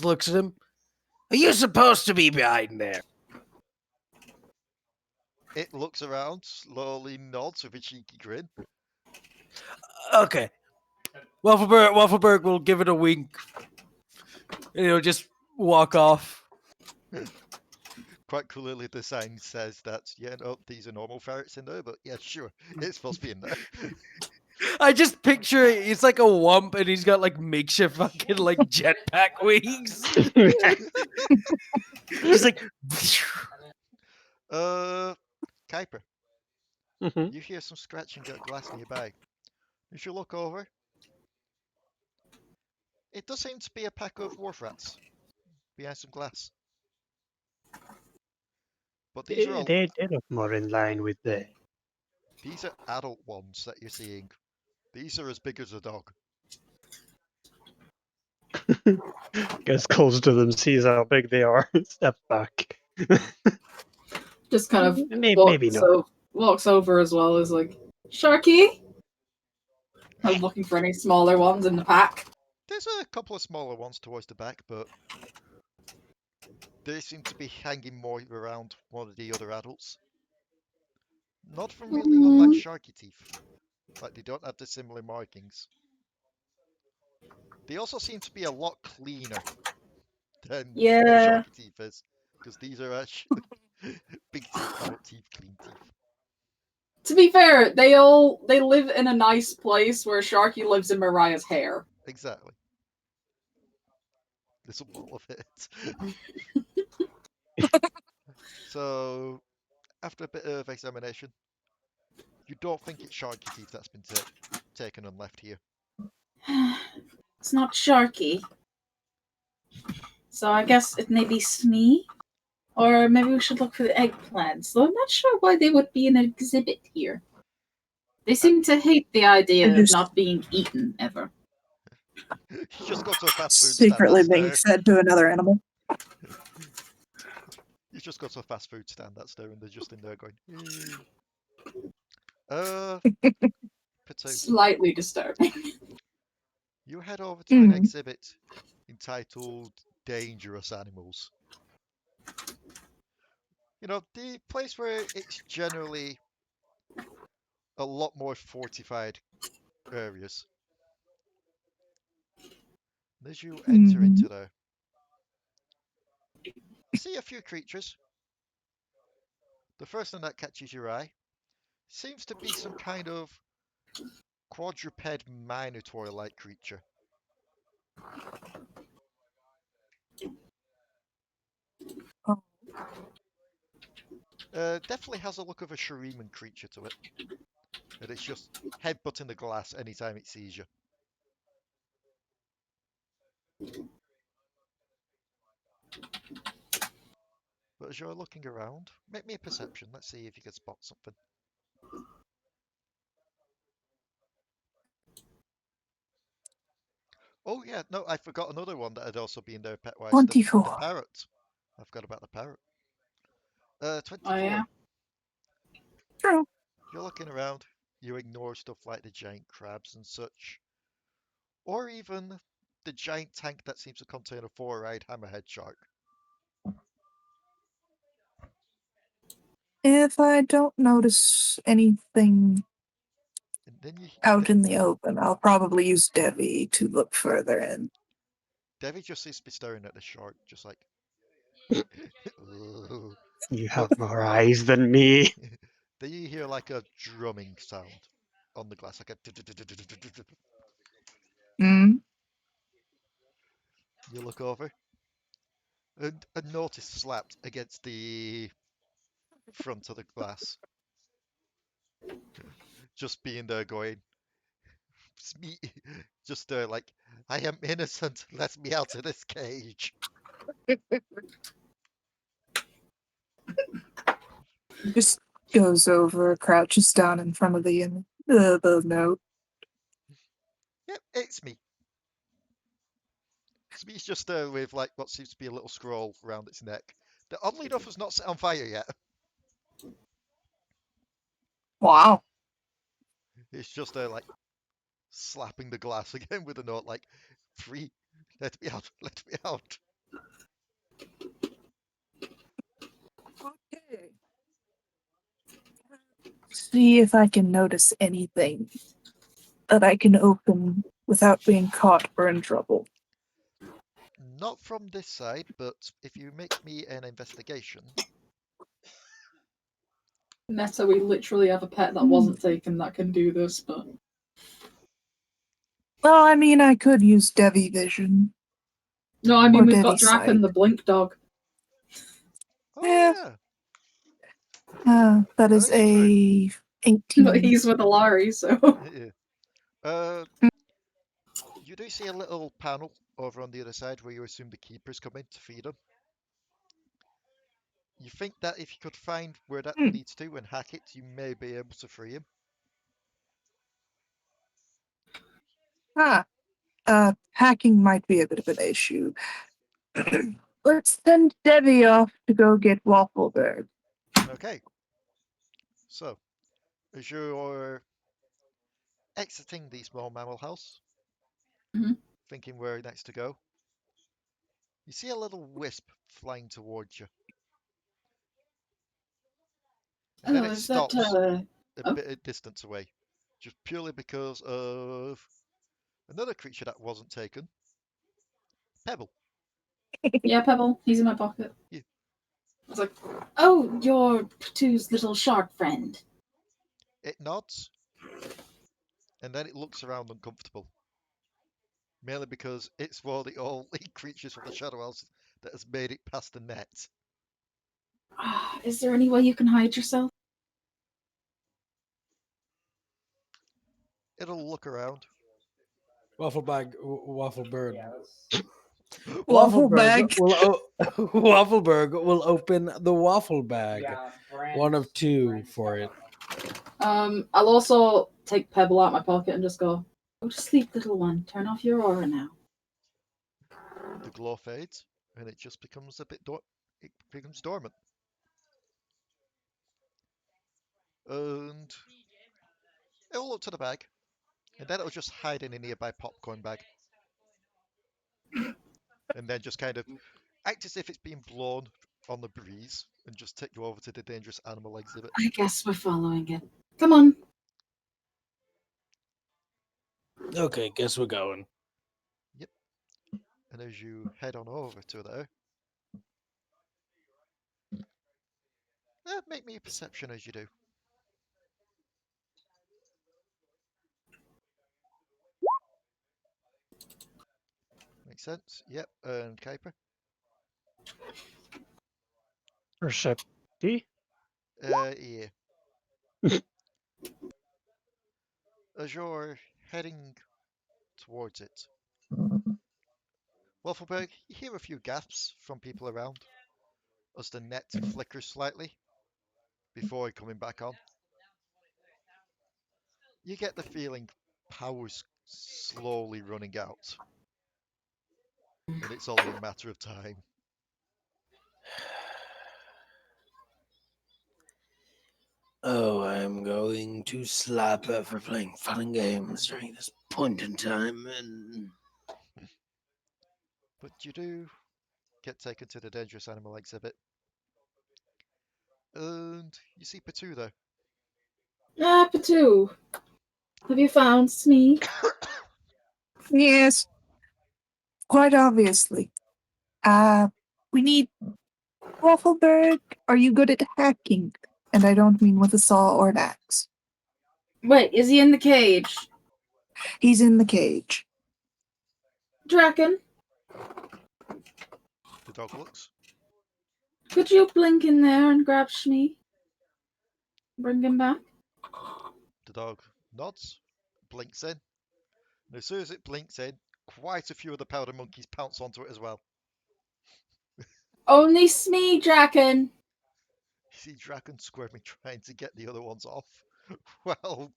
looks at him. Are you supposed to be behind there? It looks around, slowly nods with a cheeky grin. Okay. Waffleberg will give it a wink. Just walk off. Quite clearly, the sign says that, these are normal ferrets in there, but yeah, sure, it's supposed to be in there. I just picture it's like a wump and he's got like makeshift fucking like jetpack wings. Just like Kuiper, Mhm. you hear some scratching at glass nearby. As you look over, it does seem to be a pack of wharf rats behind some glass. But these are They look more in line with these are adult ones that you're seeing. These are as big as a dog. Gets close to them, sees how big they are, step back. Just kind of Maybe not. walks over as well as like, Sharky? I'm looking for any smaller ones in the pack. There's a couple of smaller ones towards the back, but they seem to be hanging more around one of the other adults. None of them really look like sharky teeth. Like, they don't have the similar markings. They also seem to be a lot cleaner than Yeah. sharky teeth is, because these are actually big teeth, adult teeth, clean teeth. To be fair, they live in a nice place where Sharky lives in Mariah's hair. Exactly. There's a ball of it. So, after a bit of examination, you don't think it's sharky teeth that's been taken and left here. It's not Sharky. So I guess it may be Smee? Or maybe we should look for the eggplants. Though I'm not sure why they would be in an exhibit here. They seem to hate the idea of not being eaten ever. You just go to a fast food Secretly stand being that's there. fed to another animal. You just go to a fast food stand that's there and they're just in there going, Potoo, Slightly disturbing. you head over to an exhibit entitled Dangerous Animals. The place where it's generally a lot more fortified areas. As you enter into there, you see a few creatures. The first one that catches your eye seems to be some kind of quadruped minotaur-like creature. Oh. Definitely has a look of a Shuriman creature to it. And it's just headbutting the glass anytime it sees you. But as you're looking around, make me a perception. Let's see if you can spot something. Oh yeah, no, I forgot another one that had also been there pet-wise. The 24. parrot. I forgot about the parrot. Oh 24. yeah. True. You're looking around. You ignore stuff like the giant crabs and such, or even the giant tank that seems to contain a 4-eyed hammerhead shark. If I don't notice anything And then you, out in the open, I'll probably use Devi to look further in. Devi just seems to be staring at the shark, just like. "Ugh." You But have more eyes than me. then you hear like a drumming sound on the glass, like a. Hmm? You look over, and a notice slapped against the front of the glass. Just being there going, "It's me," just like, "I am innocent. Let me out of this cage." Just goes over, crouches down in front of the note. Yep, it's me. It's just there with like what seems to be a little scroll around its neck that oddly enough was not set on fire yet. Wow. It's just there like slapping the glass again with a note like, "Free, let me out, let me out." Okay. See if I can notice anything that I can open without being caught or in trouble. Not from this side, but if you make me an investigation, Meta, we literally have a pet that wasn't taken that can do this, but Well, I mean, I could use Devi Vision. no, I mean Or we've got Devi Draken Sight. the Blink Dog. oh Yeah. yeah, That is is true. a But 18. he's with Alari, so Yeah. Uh, you do see a little panel over on the other side where you assume the keepers come in to feed them. You think that if you could find where that Hmm. leads to and hack it, you may be able to free him. Hacking might be a bit of an issue. Let's send Devi off to go get Waffleberg. Okay, so as you're exiting the small mammal house, Mhm. thinking where next to go, you see a little wisp flying towards you, and then oh, it is that stops a oh bit of distance away, just purely because of another creature that wasn't taken, Pebble. yeah, Pebble, he's in my pocket. Yeah. I was like, oh, you're Potoo's little shark friend. It nods, and then it looks around uncomfortable, mainly because it's one of the only creatures from the Shadow House that has made it past the net. Ah, is there any way you can hide yourself? It'll look around. Waffleberg, Waffleberg, Waffle Waffleberg bag. will Waffleberg will open the waffle bag. One of two for it. I'll also take Pebble out my pocket and just go to sleep, little one. Turn off your aura now. The glow fades, and it just becomes a bit it becomes dormant. And it'll look to the bag, and then it'll just hide in a nearby popcorn bag. And then just kind of act as if it's being blown on the breeze and just take you over to the dangerous animal exhibit. I guess we're following it. Come on. Okay, guess we're going. Yep. And as you head on over to there, make me a perception as you do. Makes sense. Yep. And Kuiper. Percepti? Yeah. As you're heading towards it, Waffleberg, you hear a few gasps from people around as the net flickers slightly before coming back on. You get the feeling power's slowly running out, and it's only a matter of time. Oh, I'm going to slap her for playing fun and games during this point in time, and But you do get taken to the dangerous animal exhibit. And you see Potoo there. Ah, Potoo. Have you found Smee? Yes, quite obviously. We need Waffleberg. Are you good at hacking? And I don't mean with a saw or an axe. Wait, is he in the cage? He's in the cage. Draken, The dog looks. could you blink in there and grab Smee? Bring him back? The dog nods, blinks in. And as soon as it blinks in, quite a few of the powder monkeys pounce onto it as well. Only Smee, Draken. You see Dragon squirming, trying to get the other ones off. Well,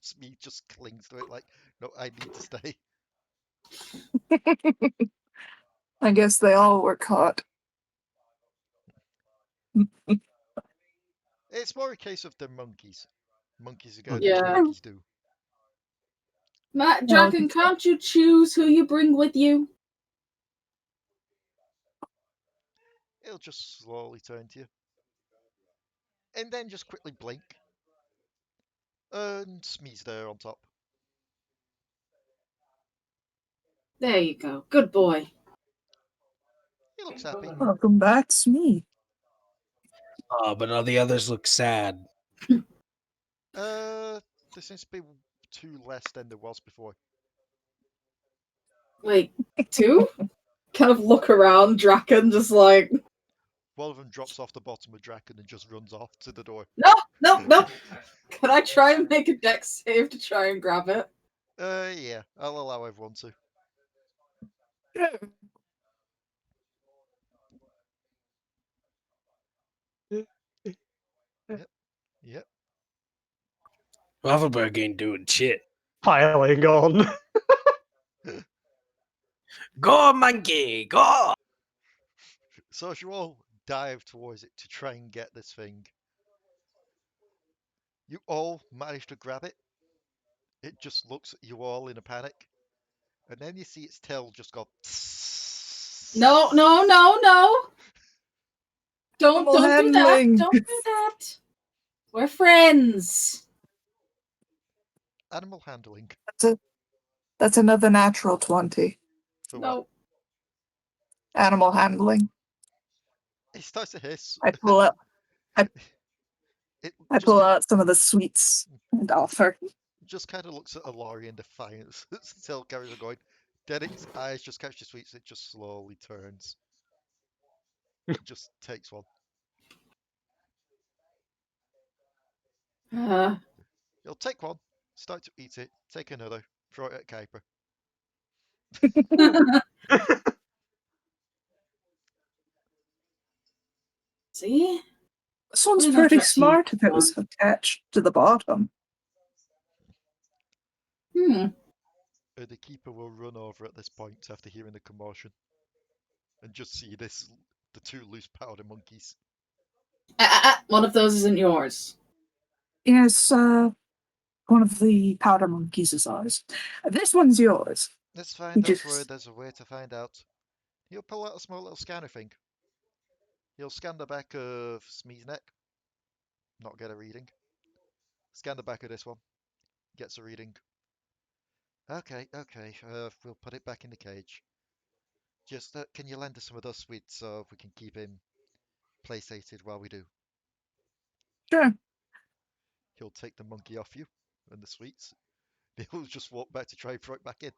Smee just clings to it like, no, I need to stay. I guess they all were caught. It's more a case of they're monkeys. Monkeys are going to do what Yeah. monkeys do. Draken, can't you choose who you bring with you? It'll just slowly turn to you. And then just quickly blink. And Smee's there on top. There you go. Good boy. He looks happy. Welcome back, Smee. oh, but all the others look sad. There seems to be 2 less than there was before. Wait, 2? Kind of look around, Draken, just like, One of them drops off the bottom of Draken and just runs off to the door. no. Can I try and make a dex save to try and grab it? Yeah, I'll allow everyone to. Yep. Waffleberg ain't doing shit. Piling on. Go, monkey, go! So as you all dive towards it to try and get this thing, you all manage to grab it. It just looks at you all in a panic. And then you see its tail just go... No. Don't do that. handling. Don't do that. We're friends. Animal handling. That's another natural 20. For what? No. Animal handling. It starts to hiss. I pull out It I just, pull out some of the sweets and offer. just kind of looks at Alari in defiance. Its tail carries on going. Then its eyes just catch the sweets. It just slowly turns. It just takes one. You'll take one, start to eat it, take another, throw it at Kuiper. See? This one's Well, pretty that's actually smart if it was attached to the bottom. The keeper will run over at this point after hearing the commotion. And just see the 2 loose powder monkeys. One of those isn't yours. Yes, one of the powder monkeys is ours. This one's yours. That's fine, He don't worry, just- there's a way to find out. He'll pull out a small little scanner thing. He'll scan the back of Smee's neck. Not get a reading. Scan the back of this one. Gets a reading. Okay, we'll put it back in the cage. Just, can you lend us some of those sweets so we can keep him placated while we do? Sure. He'll take the monkey off you and the sweets. He'll just walk back to try and throw it back in.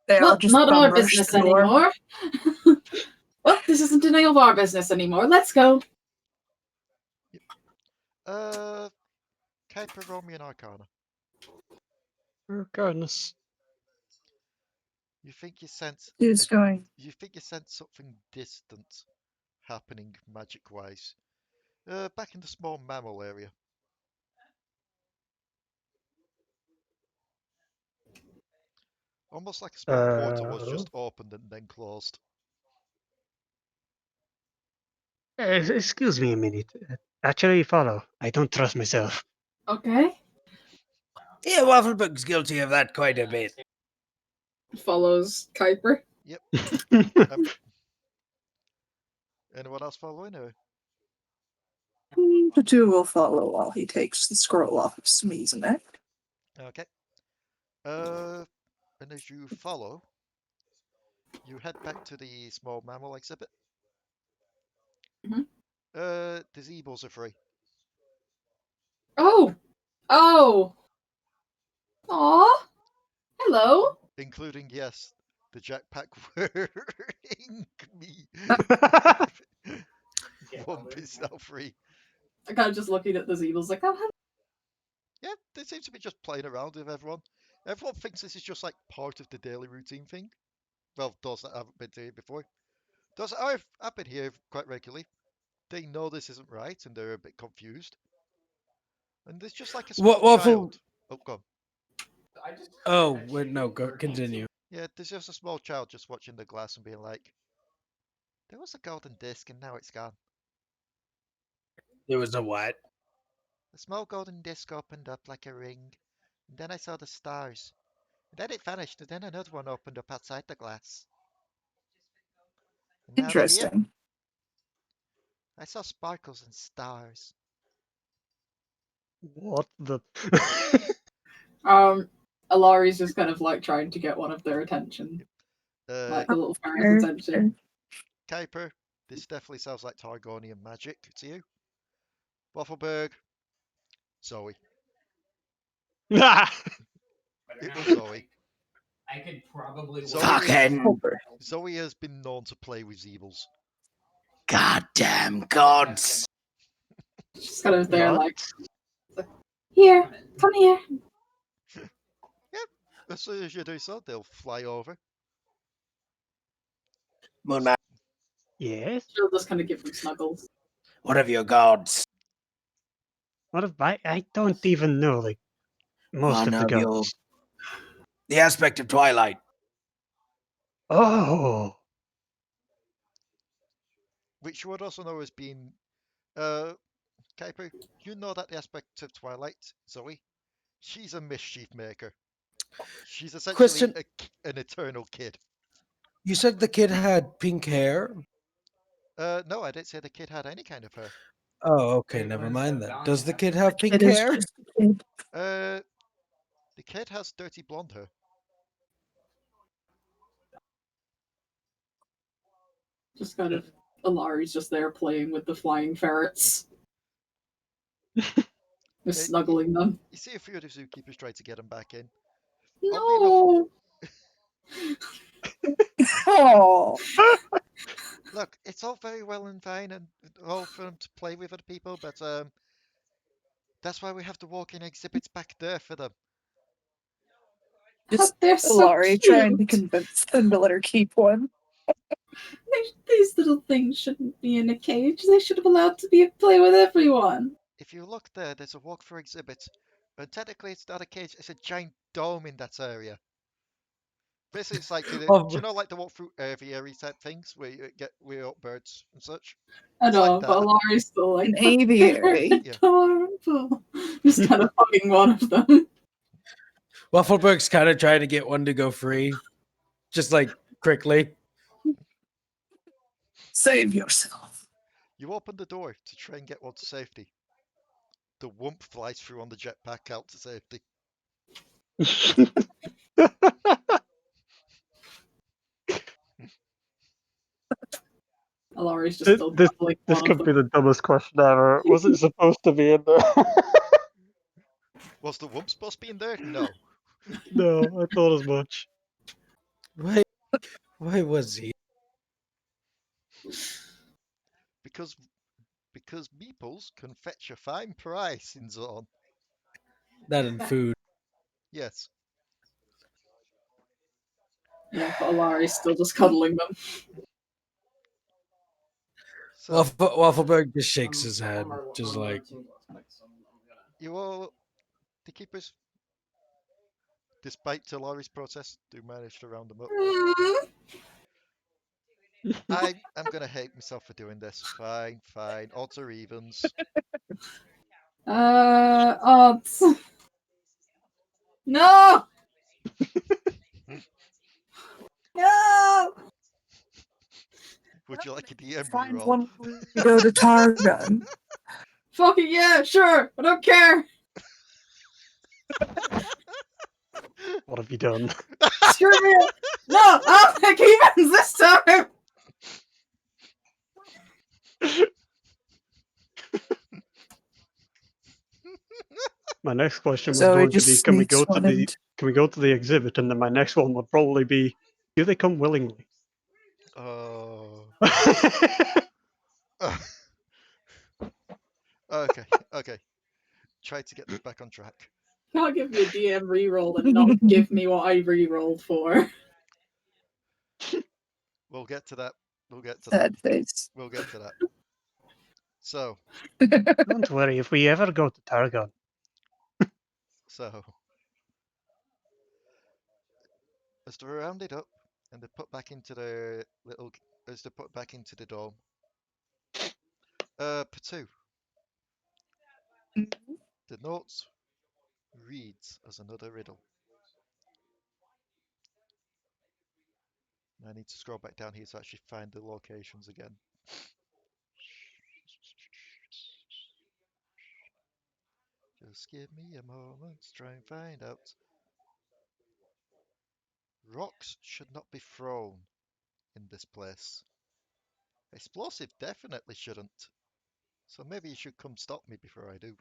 They all just Not bum our rush business the door. anymore. Well, this isn't any of our business anymore. Let's go. Kuiper, roll me an Arcana. Oh, goodness. You think you sense Who's going? you think you sense something distant happening magic-wise. Back in the small mammal area. Almost like a small portal was just opened and then closed. Excuse me a minute. Actually, follow. I don't trust myself. Okay. Yeah, Waffleberg's guilty of that quite a bit. Follows Kuiper. Yep. Anyone else following? Or? Potoo will follow while he takes the scroll off of Smee's neck. Okay. And as you follow, you head back to the small mammal exhibit. Mhm. The Zeebles are free, Oh! Oh! Aw! Hello! including, yes, the jetpack wearing me. Wump is now free. I kind of just looking at the Zeebles like, oh, hello. Yeah, they seem to be just playing around with everyone. Everyone thinks this is just like part of the daily routine thing. Well, those that haven't been to here before. Those that I've been here quite regularly. They know this isn't right and they're a bit confused. And there's just like a small Waffle. child. Oh, go on. Oh, wait, no, go continue. Yeah, there's just a small child just watching the glass and being like, there was a golden disc and now it's gone. There was a what? The small golden disc opened up like a ring. And then I saw the stars. And then it vanished and then another one opened up outside the glass. And now they're here. Interesting. I saw sparkles and stars. What the? Alari's just kind of like trying to get one of their attention. Like the little fairy's attention. Kuiper, this definitely sounds like Targonian magic to you. Waffleberg, Zoe. Ah! It was Zoe. I could probably. Zoe Fucking Zoe has been known to play with Zeebles. goddamn gods. She's kind of there What? like, here, come here. As soon as you do so, they'll fly over. Moonman, Yes? She'll just kind of give them snuggles. what of your gods? What if I don't even know, like, most One of the of your- gods. The aspect of Twilight. Oh! Which you would also know as being Kuiper, you know that the aspect of Twilight, Zoe, she's a mischief maker. She's essentially Question- an eternal kid. You said the kid had pink hair? No, I didn't say the kid had any kind of hair. Oh, okay, It never was mind the then. Donny Does the hat. kid have pink It is hair? just a kid. The kid has dirty blonde hair. Just kind of, Alari's just there playing with the flying ferrets. Just snuggling them. You see a few of the zookeepers try to get him back in. No! Oh, Look, it's all very well and fine and all for them to play with other people, but that's why we have the walk-in exhibits back there for them. just But they're so Alari trying to cute. convince them to let her keep one. These little things shouldn't be in a cage. They should have allowed to be play with everyone. If you look there, there's a walk for exhibit. And technically it's not a cage, it's a giant dome in that area. Basically it's like, do you know like the walk through aviary type things where you get wheel birds and such? I It's like know, but that. Alari's still like, An "But they're aviary. Yeah. adorable." Just kind of hugging one of them. Waffleberg's kind of trying to get one to go free. Just like quickly. Save yourself. You open the door to try and get one to safety. The wump flies through on the jetpack out to safety. Alari's just This- still this- cuddling This one could of be them. the dumbest question ever. Was it supposed to be in there? Was the wump supposed to be in there? No. No, I thought as much. Why was he? Because meeples can fetch a fine price in Zone. Not in food. Yes. Yeah, but Alari's still just cuddling them. So Waffleberg just shakes his head, just like, you all, the keepers, despite Talari's protest, do manage to round them up. I'm gonna hate myself for doing this. Fine, fine. Odds or evens. Odds. No! No! Would you like a DM Find reroll? one where we go to Targon. Fucking yeah, sure. I don't care. What have you done? Screw it. No, I'll pick evens this time. My next question was So he going to be, just sneaks one in. can we go to the exhibit? And then my next one would probably be, do they come willingly? Oh. Okay, okay. Try to get this back on track. Can't give me a DM reroll and not give me what I rerolled for. We'll get to that. We'll get to that. Sad face. We'll get to that. So, Don't worry, if we ever go to Targon, as they round it up and they put back into the little, as they put back into the dome. Potoo. The notes reads as another riddle. I need to scroll back down here to actually find the locations again. Just give me a moment to try and find out. Rocks should not be thrown in this place. Explosive definitely shouldn't. So maybe you should come stop me before I do.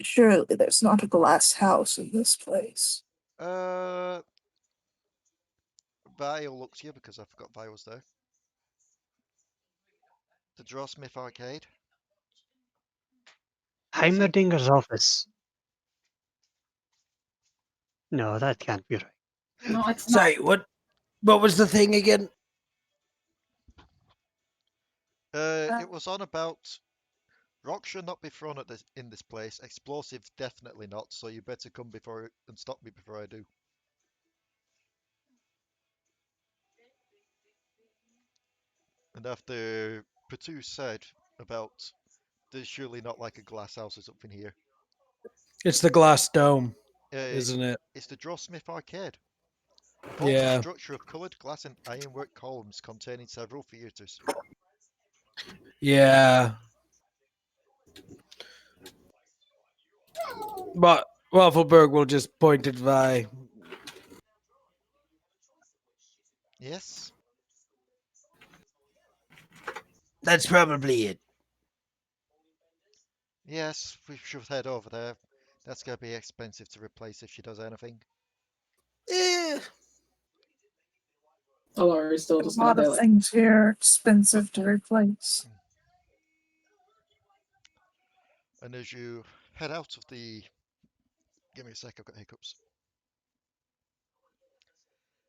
Surely there's not a glass house in this place. Vial looks here because I forgot Vial was there. The Drawsmith Arcade. Heimerdinger's office. No, that can't be right. No, it's not. Sorry, what was the thing again? It was on about rocks should not be thrown at in this place. Explosives definitely not. So you better come before and stop me before I do. And after Potoo said about there's surely not like a glass house or something here. It's the glass dome, Uh, isn't it? It's the Drawsmith Arcade. Vaulted Yeah. structure of coloured glass and ironwork columns containing several theatres. Yeah. But Waffleberg will just point at Vi. Yes. That's probably it. Yes, we should head over there. That's gonna be expensive to replace if she does anything. Eh. Alari still A just gonna lot be of like, things here are expensive to replace. And as you head out of the... Give me a sec, I've got hiccups.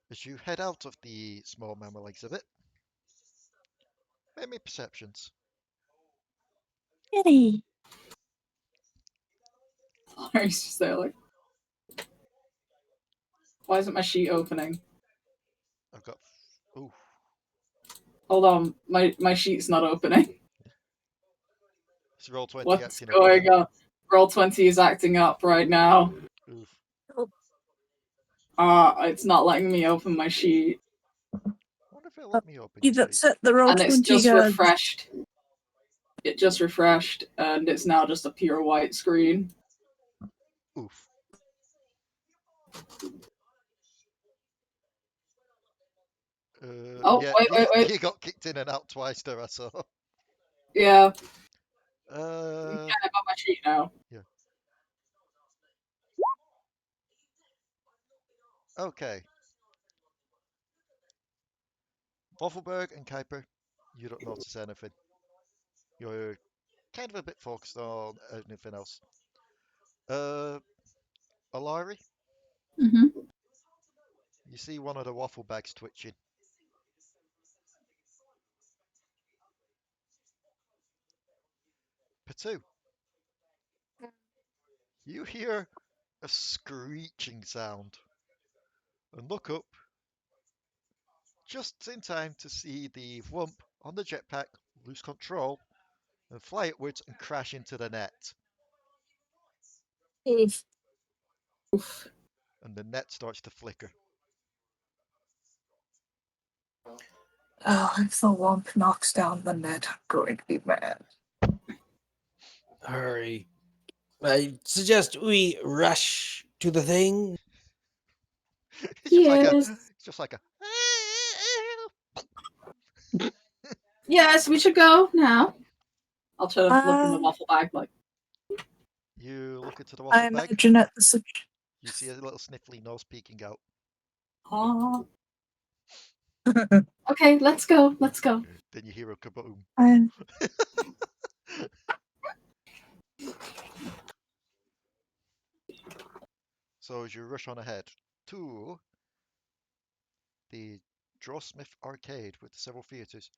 As you head out of the small mammal exhibit, make me perceptions. Kitty. Alari's just there like, why isn't my sheet opening? I've got... Ooh. Hold on, my sheet's not opening. It's roll 20 What's acting up going again. on? Roll20 is acting up right now. Oof. It's not letting me open my sheet. I wonder if it'll let me open your Either sheet. set the roll And it's 20 just guns. refreshed. It just refreshed, and it's now just a pure white screen. Oof. Oh, Yeah, wait. you got kicked in and out twice there, I saw. Yeah, Uh, I got my sheet now. okay. Waffleberg and Kuiper, you don't notice anything. You're kind of a bit focused on anything else. Alari, Mm-hmm. you see one of the waffle bags twitching. Potoo, you hear a screeching sound. and look up just in time to see the Whump on the jetpack lose control and fly upwards and crash into the net. Oof. Oof. And the net starts to flicker. Oh, if the womp knocks down the net, I'm going to be mad. Hurry. I suggest we rush to the thing. It's just like a. Yes. It's just like a. Yes, we should go now. I'll try to look in the waffle bag like. You look into the I waffle bag. imagine at the You see a little sniffly nose peeking out. Aw. Okay, let's go. Let's go. Then you hear a kaboom. I'm So as you rush on ahead to the Drawsmith Arcade with several theatres,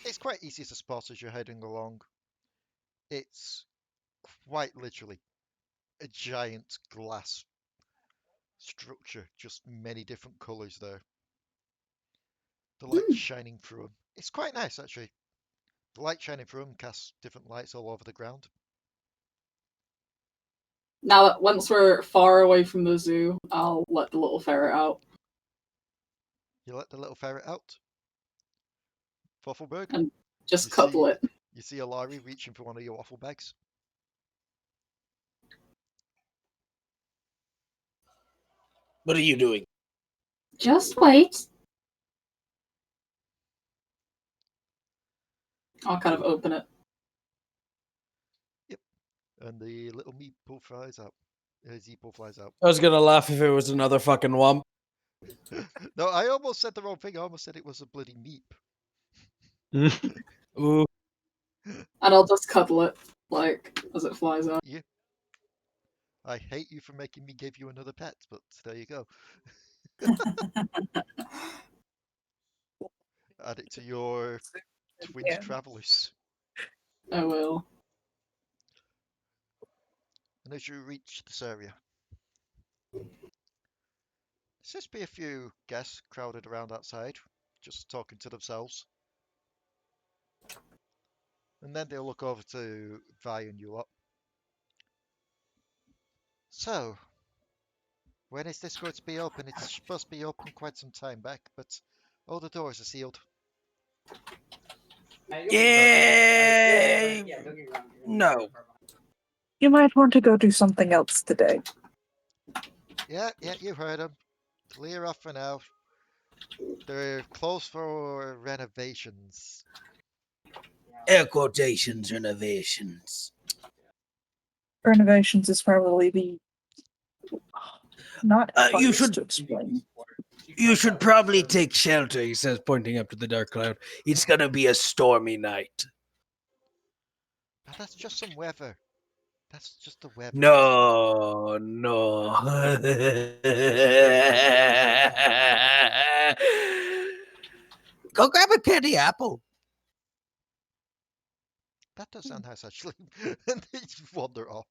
it's quite easy to spot as you're heading along. It's quite literally a giant glass structure, just many different colours there. The light shining through them. It's quite nice actually. The light shining through them casts different lights all over the ground. Now, once we're far away from the zoo, I'll let the little ferret out. You let the little ferret out. Waffleberg, And just You cuddle see- it. you see Alari reaching for one of your waffle bags. What are you doing? Just wait. I'll kind of open it. And the little meatball flies out. Zeeple flies out. I was gonna laugh if it was another fucking womp. No, I almost said the wrong thing. I almost said it was a bloody meep. Ooh. And I'll just cuddle it, like, as it flies out. I hate you for making me give you another pet, but there you go. Add it to your twin Yeah. travelers. I will. And as you reach this area, there seems to be a few guests crowded around outside, just talking to themselves. And then they'll look over to Vi and you lot. So, when is this going to be open? It's supposed to be open quite some time back, but all the doors are sealed. Yeah. No. You might want to go do something else today. Yeah, you heard them. Clear off for now. They're closed for renovations. Air quotations, renovations. Renovations is probably the not You hardest should- to explain. You should probably take shelter, he says, pointing up to the dark cloud. It's gonna be a stormy night. But that's just some weather. That's just the weather. No. Go grab a candy apple. That does sound nice, actually. And they just wander off.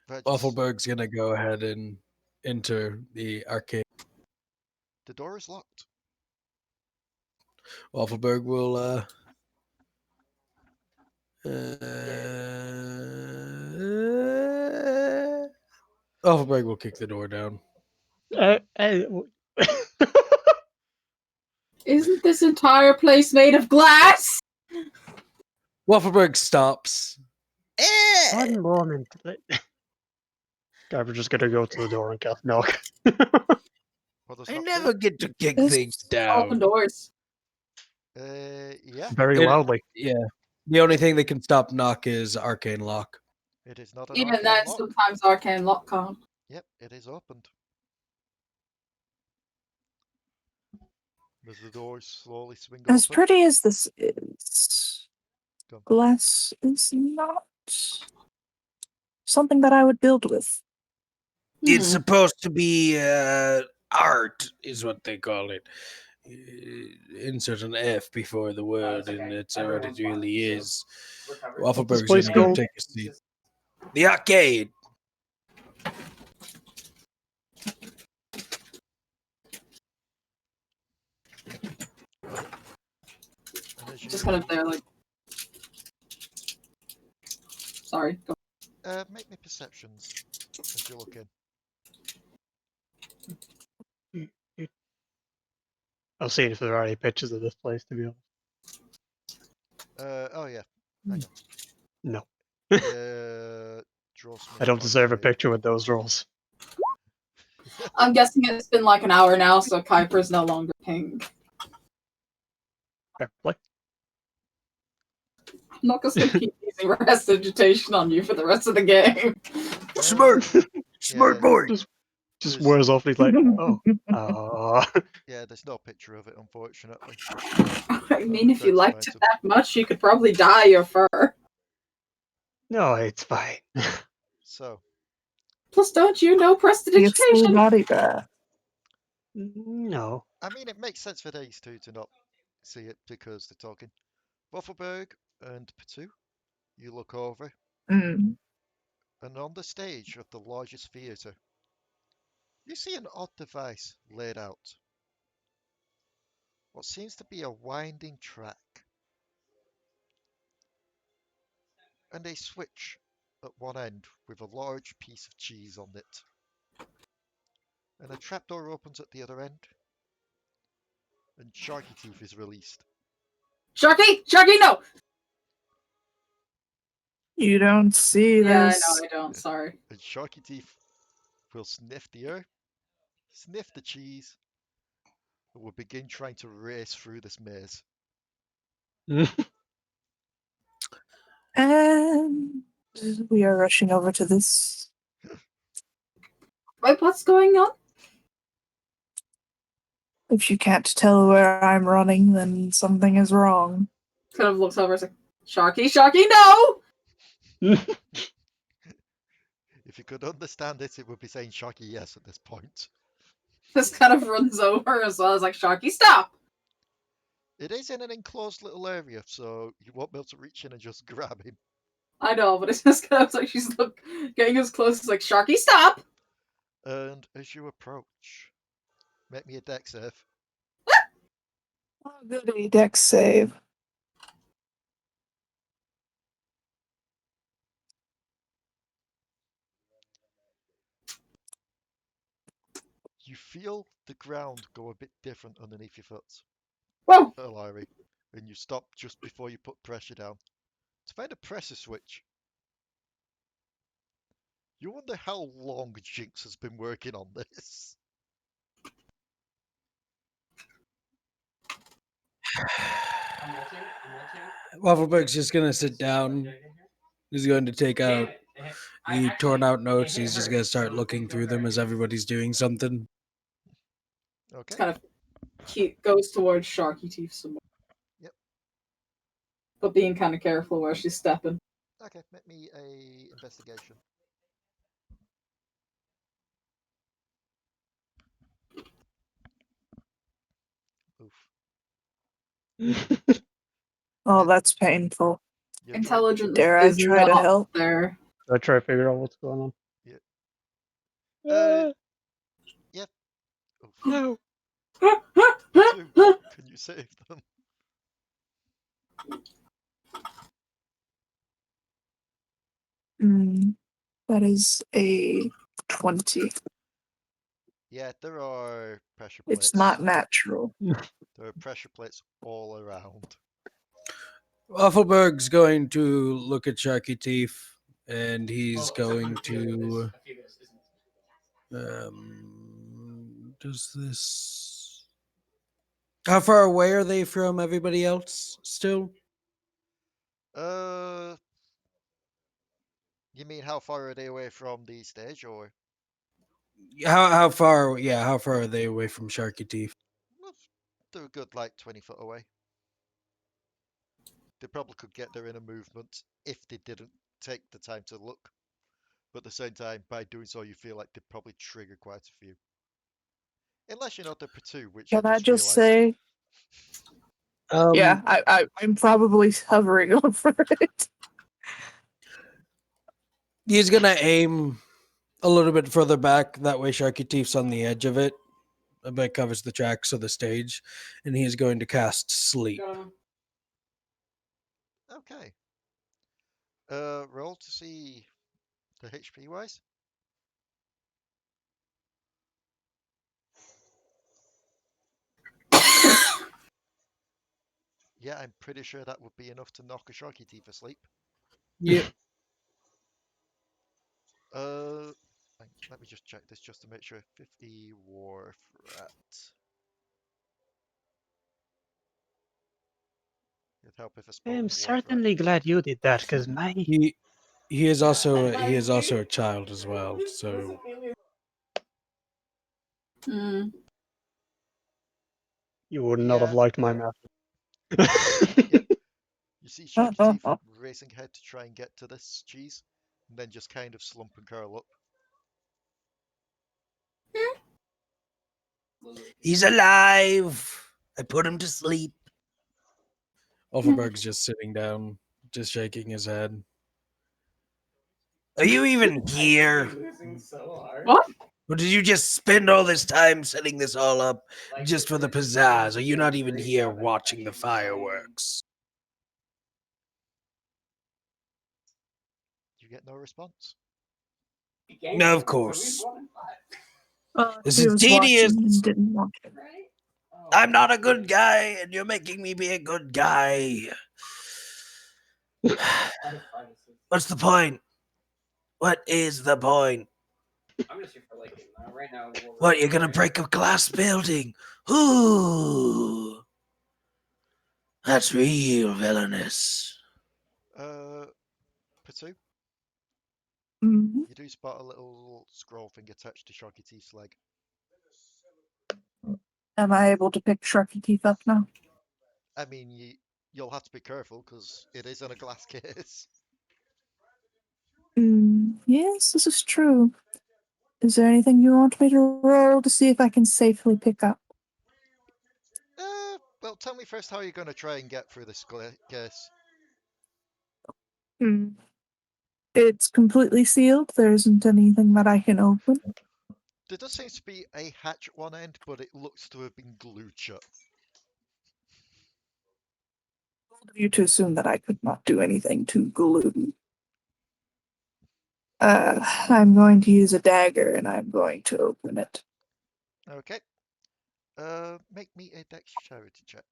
But Waffleberg's gonna go ahead and enter the arcade. the door is locked. Waffleberg will Waffleberg will kick the door down. Isn't this entire place made of glass? Waffleberg stops. One moment. We're just gonna go to the door and cast knock. What does I knock never do? get to kick This- things Open down. doors. Yeah, Very It- loudly. Yeah. The only thing that can stop knock is arcane lock. it is not an Even arcane then, lock. sometimes arcane lock can't. Yep, it is opened. As the doors slowly swing As open. pretty as this is, Go on. glass is not something that I would build with. It's Hmm. supposed to be art, is what they call it. Insert an F before the word, okay. and it's what it really is. Recovered. Waffleberg's place gonna go called? take a seat. The arcade. Just kind of there, like. Sorry. Go. Make me perceptions as you look in. I'll see if there are any pictures of this place, to be honest. Oh yeah. Hang No. on. I don't deserve a picture with those rolls. I'm guessing it's been like an hour now, so Kuiper's no longer king. Fair play. I'm not just gonna keep using prestidigitation on you for the rest of the game. Smart, smart boy. Just There's- wears off. He's like, oh, Yeah, there's no picture of it, unfortunately. I mean, if you That's liked fine, it that much, you could probably dye your fur. no, it's fine. So, Plus, don't you know Be a full prestidigitation? body bath. No. I mean, it makes sense for these two to not see it because they're talking. Waffleberg and Potoo, you look over, Mm. and on the stage of the largest theatre, you see an odd device laid out. What seems to be a winding track. And a switch at one end with a large piece of cheese on it. And a trapdoor opens at the other end. And Sharky Teeth is released. Sharky! Sharky, no! You don't see Yeah, this. I know, I don't. Sorry. And Sharky Teeth will sniff the air, sniff the cheese, and will begin trying to race through this maze. And we are rushing over to this. Wait, what's going on? If you can't tell where I'm running, then something is wrong. Kind of looks over and is like, Sharky, Sharky, no! If you could understand it, it would be saying Sharky yes at this point. This kind of runs over as well as like, Sharky, stop! It is in an enclosed little area, so you won't be able to reach in and just grab him. I know, but it's just kind of like she's getting as close as like, Sharky, stop! And as you approach, make me a dex save. Oh, goody, dex save. You feel the ground go a bit different underneath your foot, Whoa! Alari, and you stop just before you put pressure down to find a pressure switch. You wonder how long Jinx has been working on this. I'm watching. Waffleberg's just gonna sit down. He's going to take out the torn out notes. He's just gonna start looking through them as everybody's doing something. Okay. Kind of goes towards Sharky Teeth some more. Yep. But being kind of careful where she's stepping. Okay, make me a investigation. Oof. Oh, that's painful. You're Intelligence Dare I is try to not help? there. I try to figure out what's going on. Yep. Oof. No. Two. Can you save them? That is a 20. Yeah, there are pressure plates. It's not natural. There are pressure plates all around. Waffleberg's going to look at Sharky Teeth, and he's going to. Does this? How far away are they from everybody else still? You mean how far are they away from the stage, or? How far? Yeah, how far are they away from Sharky Teeth? Well, they're a good like 20 foot away. They probably could get there in a movement if they didn't take the time to look. But at the same time, by doing so, you feel like they'd probably trigger quite a few. Unless you know the Potoo, which Can I I just just realised. say, yeah, I'm probably hovering over it. He's gonna aim a little bit further back. That way, Sharky Teeth's on the edge of it. But covers the tracks of the stage, and he's going to cast Sleep. Okay. Roll to see the HP wise. Yeah, I'm pretty sure that would be enough to knock a Sharky Teeth asleep. Yep. Let me just check this just to make sure. 50 Wharf Rat. It'd help if I spelled I'm Wharf certainly glad you did that, because my He is also a child as well. So Hmm. you would not have Yeah, liked my math. yep. You see Sharky Teeth racing ahead to try and get to this cheese, and then just kind of slump and curl up. he's alive. I put him to sleep. Waffleberg's just sitting down, just shaking his head. Are you even here? What? Or did you just spend all this time setting this all up just for the pizzazz? Are you not even here watching the fireworks? You get no response. No, of course. This He is was tedious. watching and didn't watch it. I'm not a good guy, and you're making me be a good guy. What's the point? What is the point? I'm gonna shoot for like right now. What, you're gonna break a glass building? Ooh. That's real villainous. Potoo, Mhm. you do spot a little scroll thing attached to Sharky Teeth's leg. Am I able to pick Sharky Teeth up now? I mean, you'll have to be careful because it is in a glass case. Yes, this is true. Is there anything you want me to roll to see if I can safely pick up? Well, tell me first how you're going to try and get through this case. It's completely sealed. There isn't anything that I can open. There does seem to be a hatch at one end, but it looks to have been glued shut. Bold of you to assume that I could not do anything to glue. I'm going to use a dagger and I'm going to open it. Okay. Make me a dexterity check,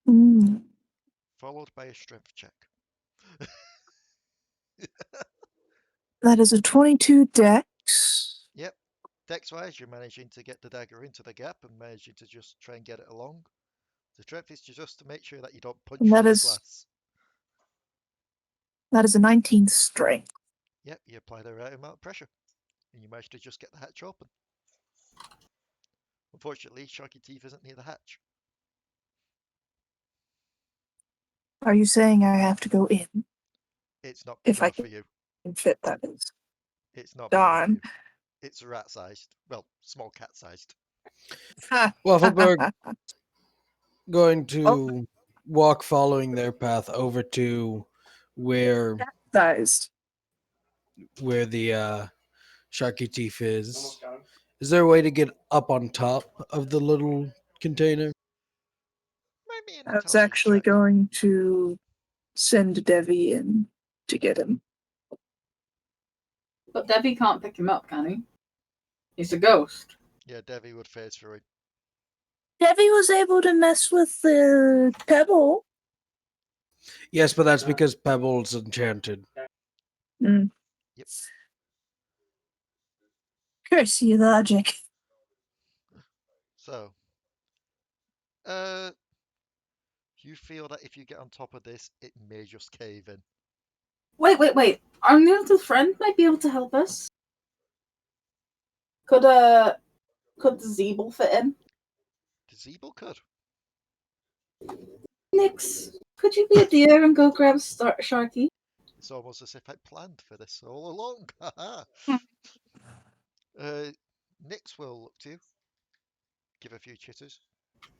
Mm, followed by a strength check. that is a 22 dex. Yep. Dex-wise, you're managing to get the dagger into the gap and managing to just try and get it along. The strength is just to make sure that you don't punch And through that the is glass. a 19 strength. Yep, you apply the right amount of pressure, and you manage to just get the hatch open. Unfortunately, Sharky Teeth isn't near the hatch. Are you saying I have to go in? It's not big If I enough for you. can fit, that is. It's not big enough for Darn. you. It's rat-sized. Well, small cat-sized. Waffleberg going Oh. to walk following their path over to where Sized. the Sharky Teeth is. Is there a way to get up on top of the little container? Maybe an I was intelligence actually check. going to send Devi in to get him. But Debbie can't pick him up, can he? He's a ghost. Yeah, Devi would phase through it. Devi was able to mess with the pebble. Yes, but that's because Pebble's enchanted. Mm. Yep. Curse you, logic. So, you feel that if you get on top of this, it may just cave in. Wait. Our new little friend might be able to help us. Could the Zeeble fit in? The Zeeble could. Nix, could you be a dear and go grab Sharky? It's almost as if I planned for this all along. Nyx will look to you, give a few chitters,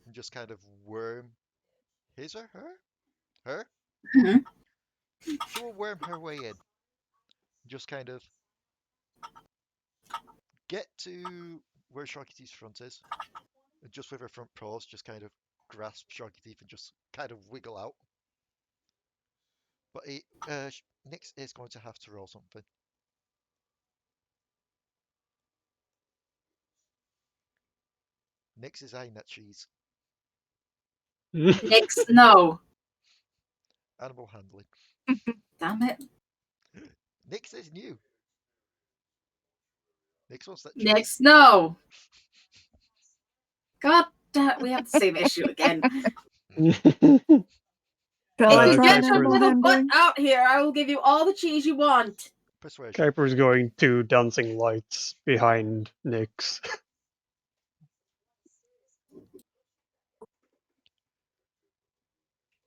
and just kind of worm his or her. Mhm. She will worm her way in, just kind of get to where Sharky's front is, and just with her front paws, just kind of grasp Shoggy Teeth and just kind of wiggle out. But Nyx is going to have to roll something. Nyx is eyeing that cheese. Nix, no. Animal handling. Damn it. Nyx is new. Nyx wants that cheese. Nix, no. God damn, we have the same issue again. Shall I If you try get your animal little butt handling? out here, I will give you all the cheese you want. Persuasion. Kuiper's going to dancing lights behind Nyx.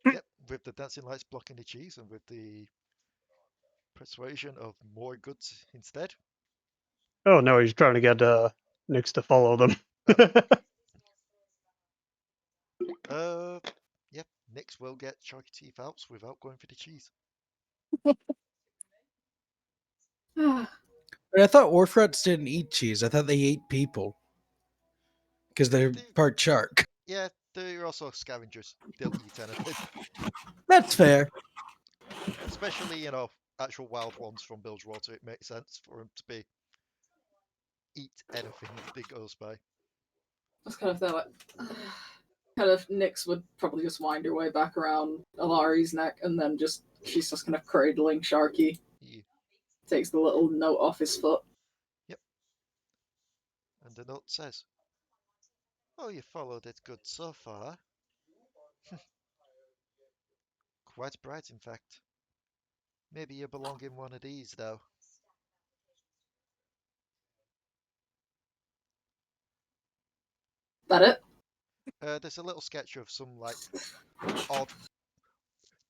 Yep, with the dancing lights blocking the cheese and with the persuasion of more goods instead. Oh no, he's trying to get Nyx to follow them. Yep, Nyx will get Shoggy Teeth out without going for the cheese. But I thought Warforged didn't eat cheese. I thought they ate people because they're part shark. Yeah, they're also scavengers. They'll eat anything. That's fair. Especially, actual wild ones from Bilgewater. It makes sense for them to eat anything that goes by. That's kind of that. Kind of Nyx would probably just wind her way back around Alari's neck, and then she's just kind of cradling Sharky. Yeah. Takes the little note off his foot. Yep. And the note says, "Oh, you followed it good so far." Quite bright, in fact. Maybe you belong in one of these, though. That it? There's a little sketch of some, odd...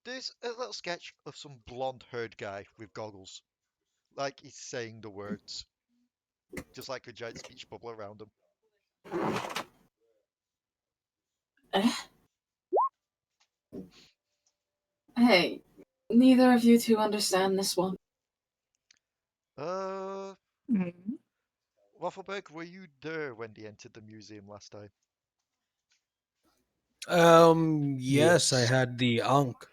There's a little sketch of some blonde-haired guy with goggles. Like he's saying the words. Just like a giant speech bubble around him. Hey, neither of you two understand this one. Hmm. Waffleberg, were you there when they entered the museum last time? Yes, I Yes. had the Ankh.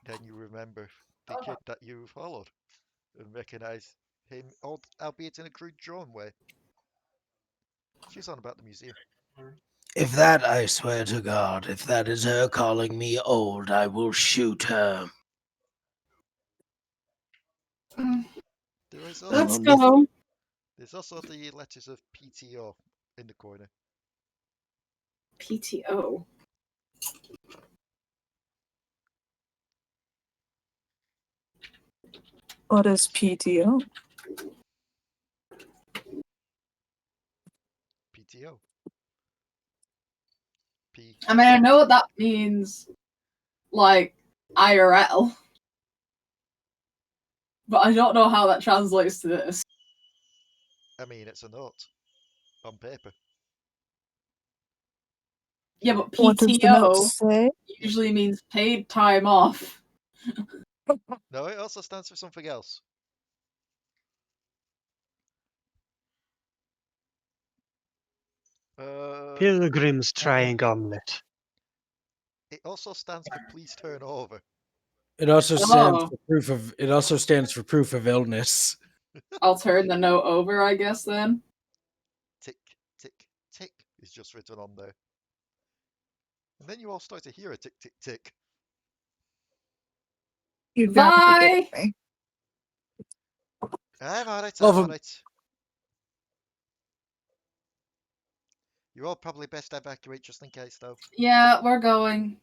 Then you remember the kid that you followed and recognize him, albeit in a crude drawn way. She's on about the museum. If that, I swear to God, if that is her calling me old, I will shoot her. There is Let's also, go. there's also the letters of PTO in the corner. PTO. What is PTO? PTO. P. I mean, I know what that means, like, IRL. But I don't know how that translates to this. I mean, it's a note on paper. Yeah, but What does the note PTO say? usually means paid time off. No, it also stands for something else. Pilgrim's trying omelette. It also stands for please turn over. It also stands Oh. for proof of. It also stands for proof of illness. I'll turn the note over, I guess, then. Tick, tick, tick is just written on there. And then you all start to hear a tick, tick, tick. You gotta be kidding Bye! me. I'm alright, Well, I'm from- alright. You're all probably best to evacuate just in case, though. Yeah, we're going.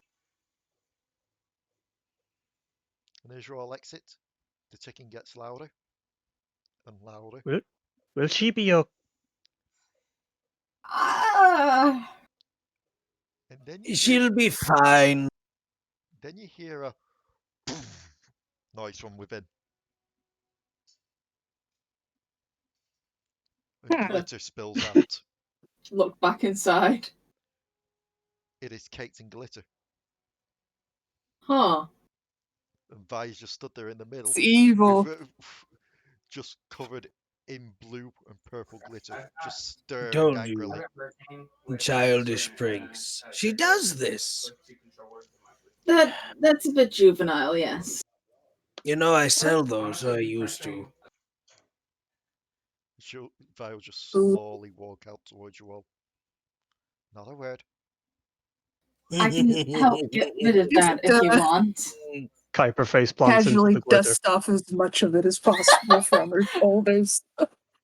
And as you all exit, the ticking gets louder and louder. Will she be okay? Ah! And then you hear, She'll be fine. then you hear a noise from within. And glitter spills out. Look back inside. It is caked in glitter. Huh. And Vi's just stood there in the middle. It's evil. With, just covered in blue and purple glitter, just stirring Told angrily. you, childish prinks. She does this. That's a bit juvenile, yes. You know, I sell those, or I used to. Vile just Ooh. slowly walk out towards you all. Not a word. I can help get rid of that if you want. Kuiper face plants into Casually the glitter. dust off as much of it as possible from her shoulders.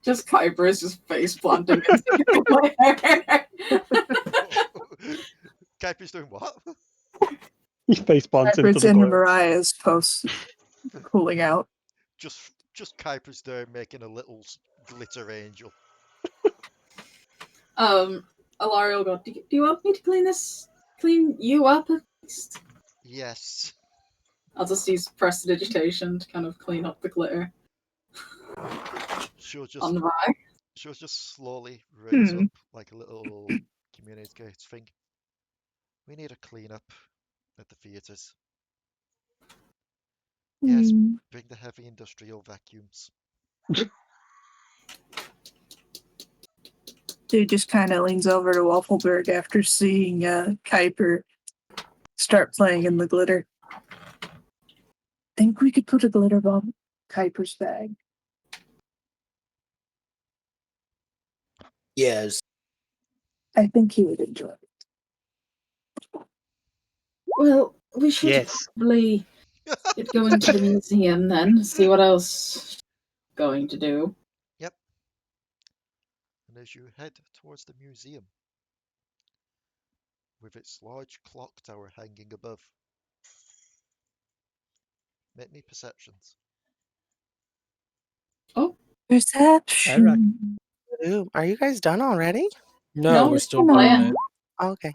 Just Kuiper is just face planting into the glitter. Kuiper's doing what? He face plants into It's the in glitter. Mariah's post cooling out. Just Kuiper's there making a little glitter angel. Alari will go, do you want me to clean you up at least? Yes. I'll just use prestidigitation to kind of clean up the glitter She'll on just the rye. she'll just slowly raise Hmm. up like a little communicates thing. We need a clean up at the theatres. Yes, Hmm. bring the heavy industrial vacuums. Dude just kind of leans over to Waffleberg after seeing Kuiper start playing in the glitter. Think we could put a glitter bomb in Kuiper's bag? Yes. I think he would enjoy it. Well, we should Yes. probably get going to the museum then, see what else going to do. Yep. And as you head towards the museum, with its large clock tower hanging above, make me perceptions. Perception. Ooh, are you guys done already? No, we're still come on. playing. Oh, okay.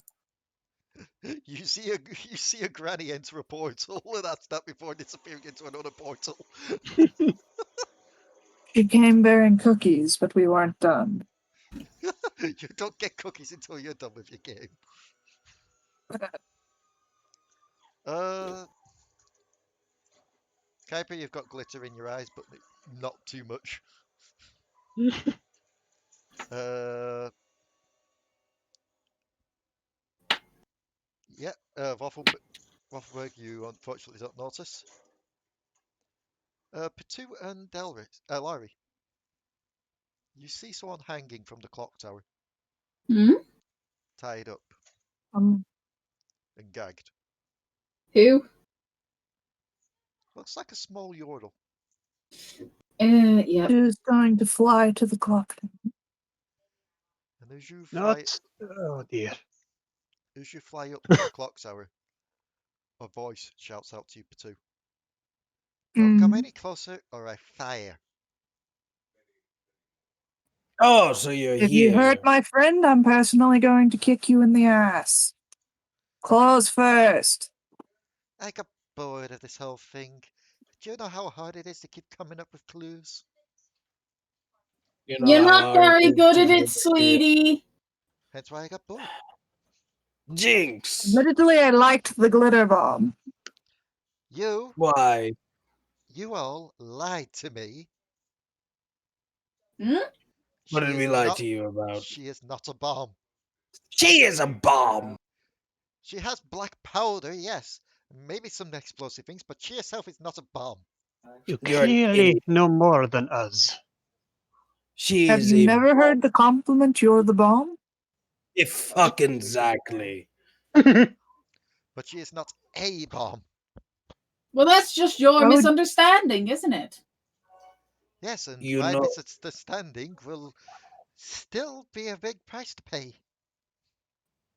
You see a granny enter a portal, and that's that before disappearing into another portal. She came bearing cookies, but we weren't done. You don't get cookies until you're done with your game. Kuiper, you've got glitter in your eyes, but not too much. Yeah, Waffleberg, you unfortunately don't notice. Potoo and Delris, Alari, you see someone hanging from the clock tower, Hmm? tied up Um, and gagged. Who? Looks like a small Yordle. Yep. who's going to fly to the clock tower? And as you Not. Oh dear. fly up to the clock tower, a voice shouts out to you, Potoo. Don't come any closer or I fire. Oh, so you're If here. you hurt my friend, I'm personally going to kick you in the ass. Claws first. I got bored of this whole thing. Do you know how hard it is to keep coming up with clues? You know You're how not hard very is good to at get it, sweetie. Hence why I got bored. Jinx. Admittedly, I liked the glitter bomb. Why? You all lied to me. Hmm? What She did we is lie not. to you about? She is not a bomb. She is a bomb. She has black powder, yes, maybe some explosive things, but she herself is not a bomb. You You're an clearly idiot. know more than us. She Have is you a never heard the compliment, you're the bomb? fucking exactly. But she is not a bomb. Well, that's just your I would- misunderstanding, isn't it? Yes, and You my know- misunderstanding will still be a big price to pay.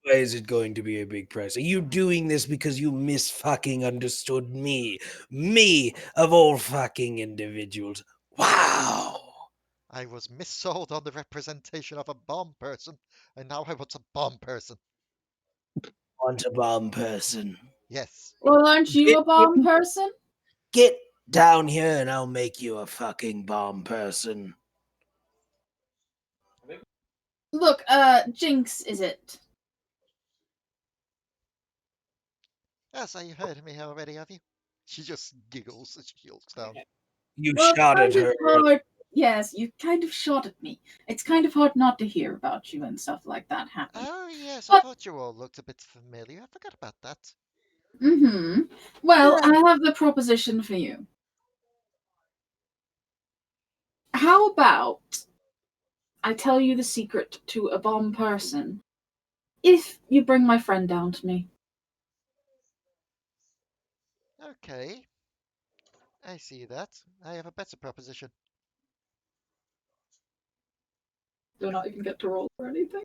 Why is it going to be a big price? Are you doing this because you fucking understood me? Me, of all fucking individuals. Wow. I was missold on the representation of a bomb person, and now I want a bomb person. Want a bomb person. Yes. Well, aren't you a bomb person? Get down here and I'll make you a fucking bomb person. Look, Jinx, is it? Yes, you heard me already, have you? She just giggles as she looks down. You Well, shot I at just her. thought Yes, you kind of shot at me. It's kind of hard not to hear about you and stuff like that happen. Oh, yes, I But- thought you all looked a bit familiar. I forgot about that. Mm-hmm. Well, Yeah. I have the proposition for you. How about I tell you the secret to a bomb person if you bring my friend down to me? Okay. I see that. I have a better proposition. Do I not even get to roll or anything?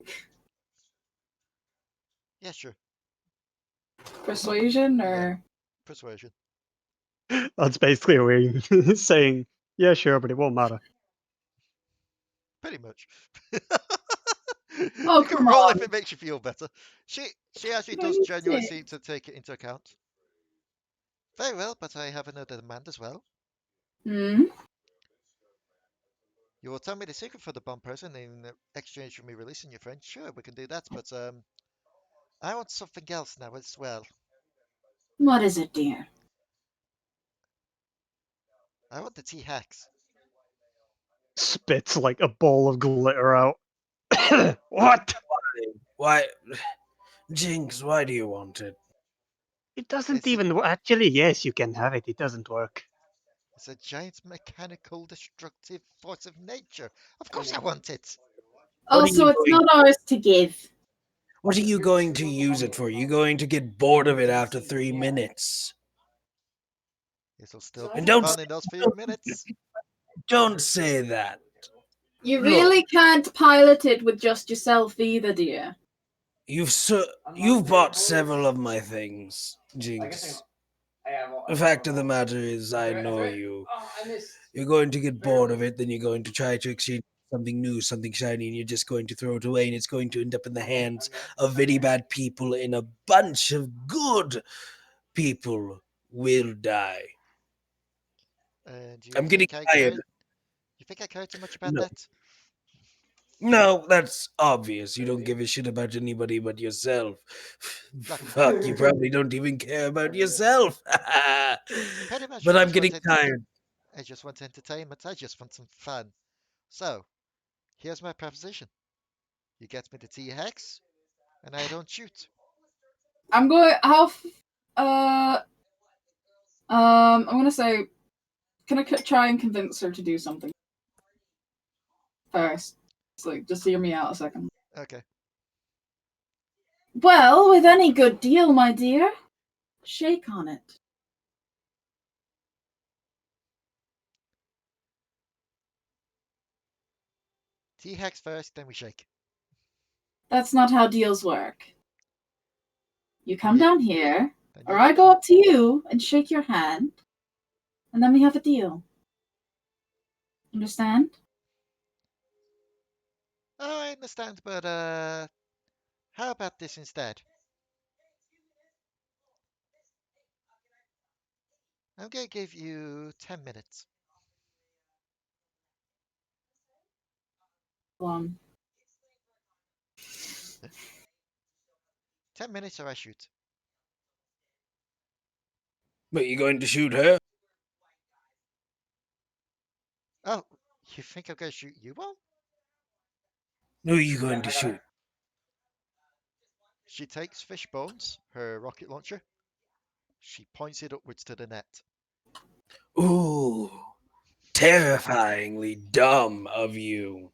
Yeah, sure. Persuasion or... Persuasion. That's basically a way of saying, yeah, sure, but it won't matter. Pretty much. Oh, You can come roll on. if it makes you feel better. She actually No, does you genuinely did. seem to take it into account. Very well, but I have another demand as well. Hmm? You will tell me the secret for the bomb person in exchange for me releasing your friend. Sure, we can do that, but I want something else now as well. What is it, dear? I want the T-Hacks. Spits like a ball of glitter out. What? Why, Jinx? Why do you want it? It doesn't It's a, even actually, yes, you can have it. It doesn't work. it's a giant mechanical destructive force of nature. Of course I want it. What are Also, you it's doing? not ours to give. What are you going to use it for? You going to get bored of it after 3 minutes? It'll still And be fun in those few minutes. don't say that. You Look. really can't pilot it with just yourself either, dear. You've bought several of my things, Jinx. The fact of the matter is, I know you. You're going to get bored of it, then you're going to try to exchange something new, something shiny, and you're just going to throw it away, and it's going to end up in the hands of very bad people, and a bunch of good people will die. And you I'm getting think I care? tired. You think I care too much about No. that? No, that's obvious. You don't give a shit about anybody but yourself. Look. Fuck, you probably don't even care about yourself. Pretty much. But I I'm just want getting tired. I just want entertainment. I just want some fun. So, here's my proposition. You get me the T-Hex, and I don't shoot. I'm going. I'm gonna say, can I try and convince her to do something first? It's like, just hear me out a second. Okay. Well, with any good deal, my dear, shake on it. T-Hex first, then we shake. That's not how deals work. You come Yeah, down here, then or you I give go it. up to you and shake your hand, and then we have a deal. Understand? Oh, I understand, but how about this instead? I'm gonna give you 10 minutes. Go on. 10 minutes or I shoot. But you're going to shoot her? Oh, you think I'm gonna shoot you all? Who are you going to shoot? She takes fish bones, her rocket launcher. She points it upwards to the net. Ooh, terrifyingly dumb of you.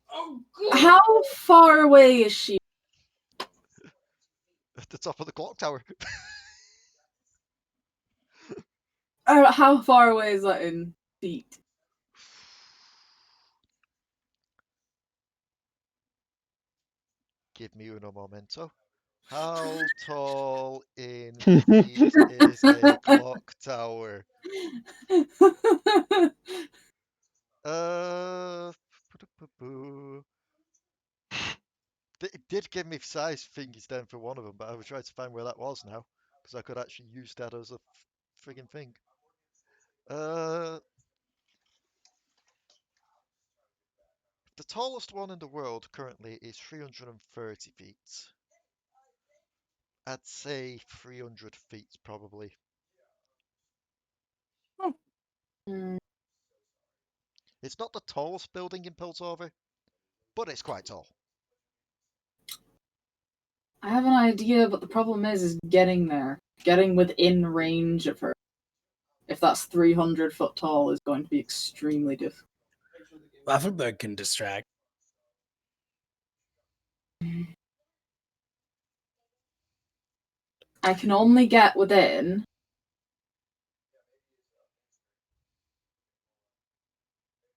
How far away is she? At the top of the clock tower. Or how far away is that in feet? Give me uno momento. How tall in feet is a clock tower? Uh, it did give me size thingies down for one of them, but I was trying to find where that was now, because I could actually use that as a friggin' thing. The tallest one in the world currently is 330 feet. I'd say 300 feet probably. Mm. It's not the tallest building in Piltover, but it's quite tall. I have an idea, but the problem is getting there. Getting within range of her. If that's 300 foot tall is going to be extremely difficult. Waffleberg can distract. I can only get within...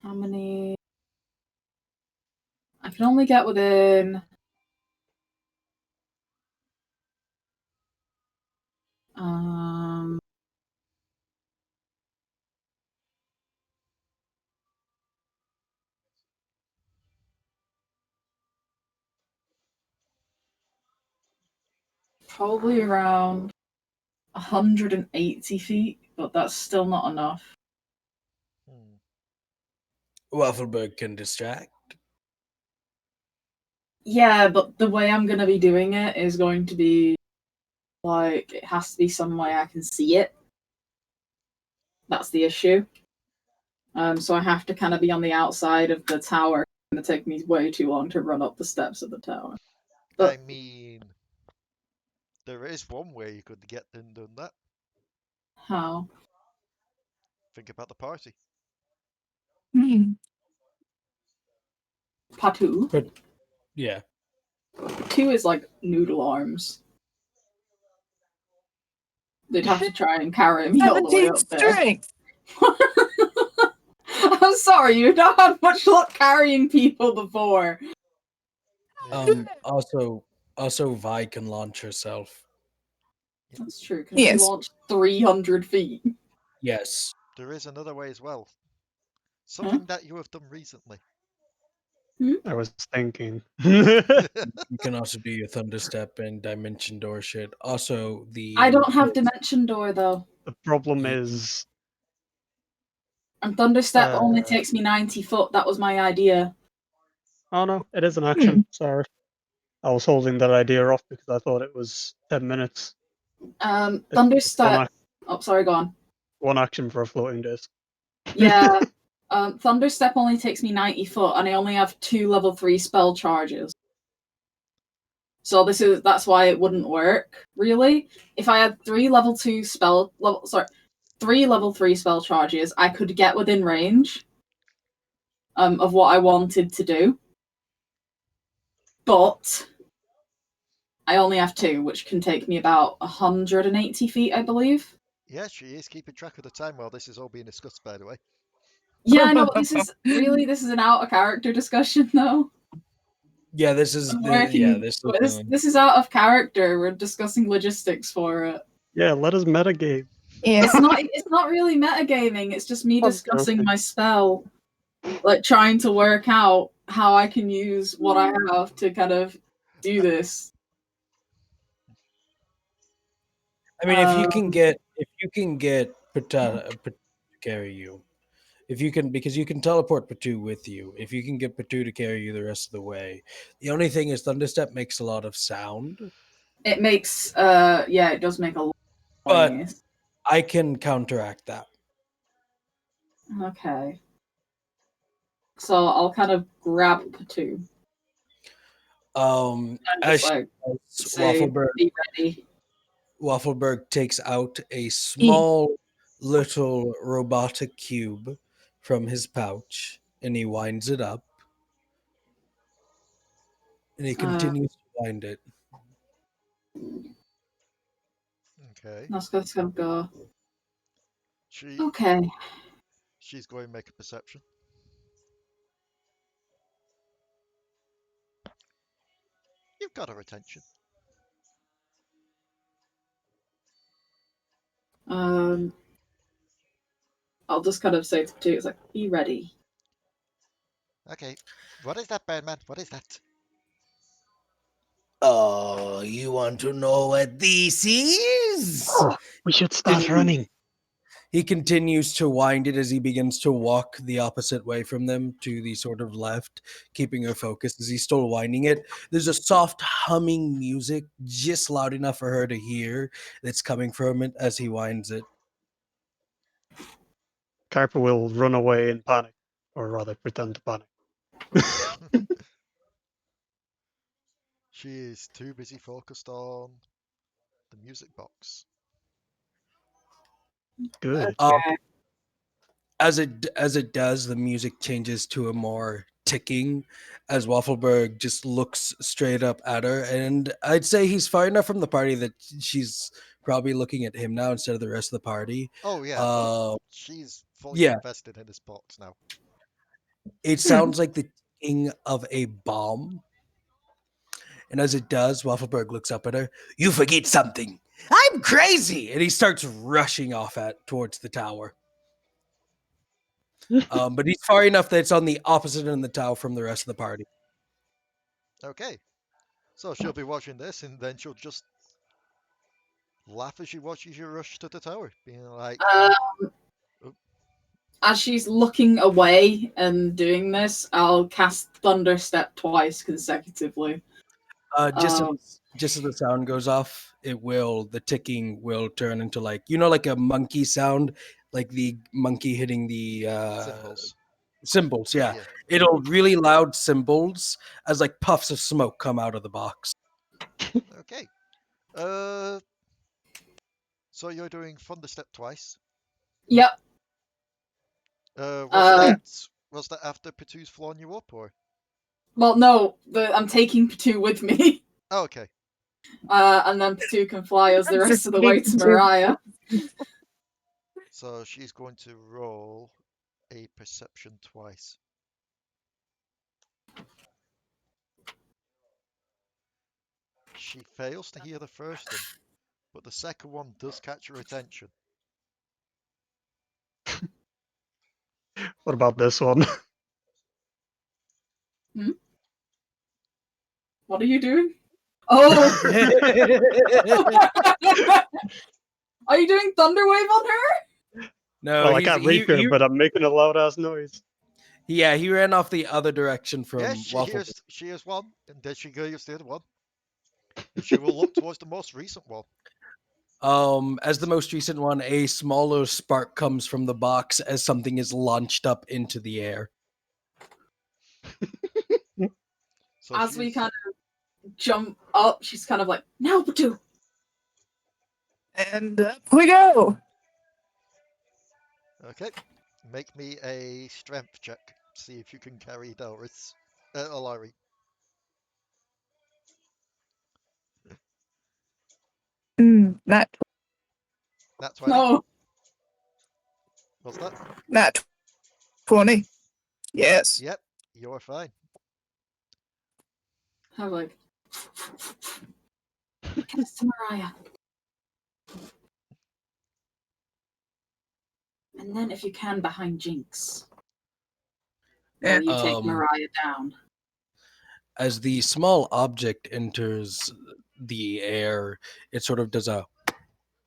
How many... I can only get within... Probably around 180 feet, but that's still not enough. Waffleberg can distract. Yeah, but the way I'm going to be doing it is going to be like, it has to be some way I can see it. That's the issue. So I have to kind of be on the outside of the tower. It's going to take me way too long to run up the steps of the tower. But I mean, there is one way you could get them done that. how? Think about the party. Hmm. Potoo? But yeah. Two is like noodle arms. They'd have to try and carry me all the way 17 up there. strength. I'm sorry, you've not had much luck carrying people before. Also Vi can launch herself. That's true. Can Yes. she launch 300 feet? Yes. There is another way as well. Something that you have done recently. I was thinking. You can also do your thunder step and dimension door shit. Also, the I don't have dimension door though, The problem is, and thunderstep only takes me 90 foot. That was my idea. oh no, it is an action. Sorry, I was holding that idea off because I thought it was 10 minutes. Thunderstep. Oh, sorry, go on. One action for a floating disc. Yeah. Thunderstep only takes me 90 foot, and I only have 2 level 3 spell charges. So that's why it wouldn't work, really. If I had 3 level 3 spell charges, I could get within range of what I wanted to do. But I only have 2, which can take me about 180 feet, I believe. Yeah, she is keeping track of the time while this is all being discussed, by the way. Yeah, I know, but this is an out of character discussion, though. Yeah, this is this is out of character. We're discussing logistics for it. Yeah, let us metagame. Yeah. It's not really metagaming. It's just me discussing my spell, like trying to work out how I can use what I have to kind of do this. I mean, if you can get Potoo to carry you, because you can teleport Potoo with you. If you can get Potoo to carry you the rest of the way, the only thing is thunderstep makes a lot of sound. It makes it does make a lot of noise. I can counteract that. Okay. So I'll kind of grab Potoo. As Waffleberg, be ready. Waffleberg takes out a small little robotic cube from his pouch and he winds it up. And he continues to wind it. Okay. That's gonna go. She's going to make a perception. You've got her attention. I'll just kind of say to Potoo, it's like, be ready. Okay. What is that, Birdman? What is that? Oh, you want to know what this is? We should start running. He continues to wind it as he begins to walk the opposite way from them to the sort of left, keeping her focused as he's still winding it. There's a soft humming music, just loud enough for her to hear, that's coming from it as he winds it. Kuiper will run away in panic. Or rather, pretend to panic. She is too busy focused on the music box. Good. As it does, the music changes to a more ticking as Waffleberg just looks straight up at her, and I'd say he's far enough from the party that she's probably looking at him now instead of the rest of the party. Oh yeah, she's fully yeah. invested in this box now. It sounds like the ticking of a bomb. And as it does, Waffleberg looks up at her. You forget something. I'm crazy! And he starts rushing off towards the tower. But he's far enough that it's on the opposite end of the tower from the rest of the party. Okay. So she'll be watching this, and then she'll just laugh as she watches you rush to the tower, being like, As she's looking away and doing this, I'll cast Thunder Step twice consecutively. Just as the sound goes off, the ticking will turn into like a monkey sound, like the monkey hitting the cymbals. Yeah. It'll really loud cymbals as like puffs of smoke come out of the box. Okay. So you're doing Thunder Step twice. Yep. Was that after Potoo's flown you up, or? Well, no, I'm taking Potoo with me. Oh, okay. And then Potoo can fly us the rest of the way to Mariah. So she's going to roll a perception twice. She fails to hear the first one, but the second one does catch her attention. What about this one? What are you doing? Oh! Are you doing Thunderwave on her? No, well, I can't reach her, but I'm making a loud ass noise. Yeah, he ran off the other direction from Waffleberg. She hears one, and then she goes the other one. And she will look towards the most recent one. As the most recent one, a smaller spark comes from the box as something is launched up into the air. So as we kind of jump up, she's kind of like, "Now, Potoo!" And up we go! Okay. Make me a strength check. See if you can carry Delris. Alari. Not 20? No. What's that? Not 20. Yes. Yep, you're fine. I'm like, get us to Mariah. And then if you can, behind Jinx. While you take Mariah down. As the small object enters the air, it sort of does a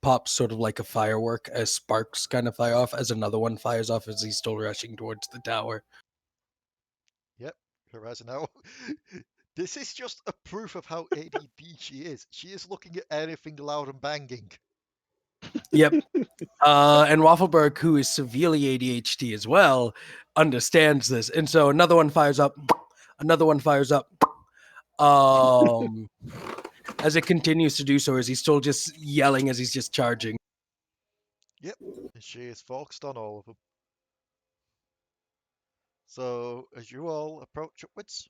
pop, sort of like a firework, as sparks kind of fire off, as another one fires off as he's still rushing towards the tower. Yep, Horizon now. This is just a proof of how ADD she is. She is looking at anything loud and banging. Yep. And Waffleberg, who is severely ADHD as well, understands this. And so another one fires up. Another one fires up. As it continues to do so, as he's still just yelling as he's just charging. Yep, she is focused on all of them. So, as you all approach upwards...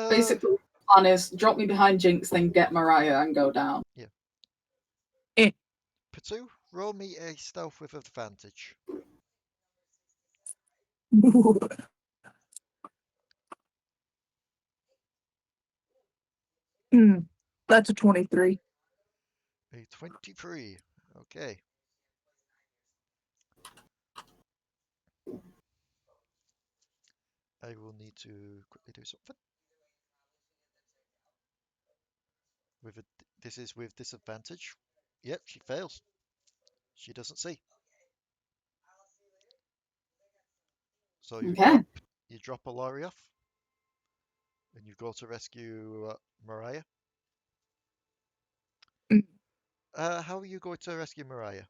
Basically, the plan is drop me behind Jinx, then get Mariah and go down. Yeah. Eh. Potoo, roll me a stealth with advantage. That's a 23. A 23. Okay. I will need to quickly do something. This is with disadvantage. Yep, she fails. She doesn't see. So you drop Alari off, and you go to rescue Mariah. How are you going to rescue Mariah?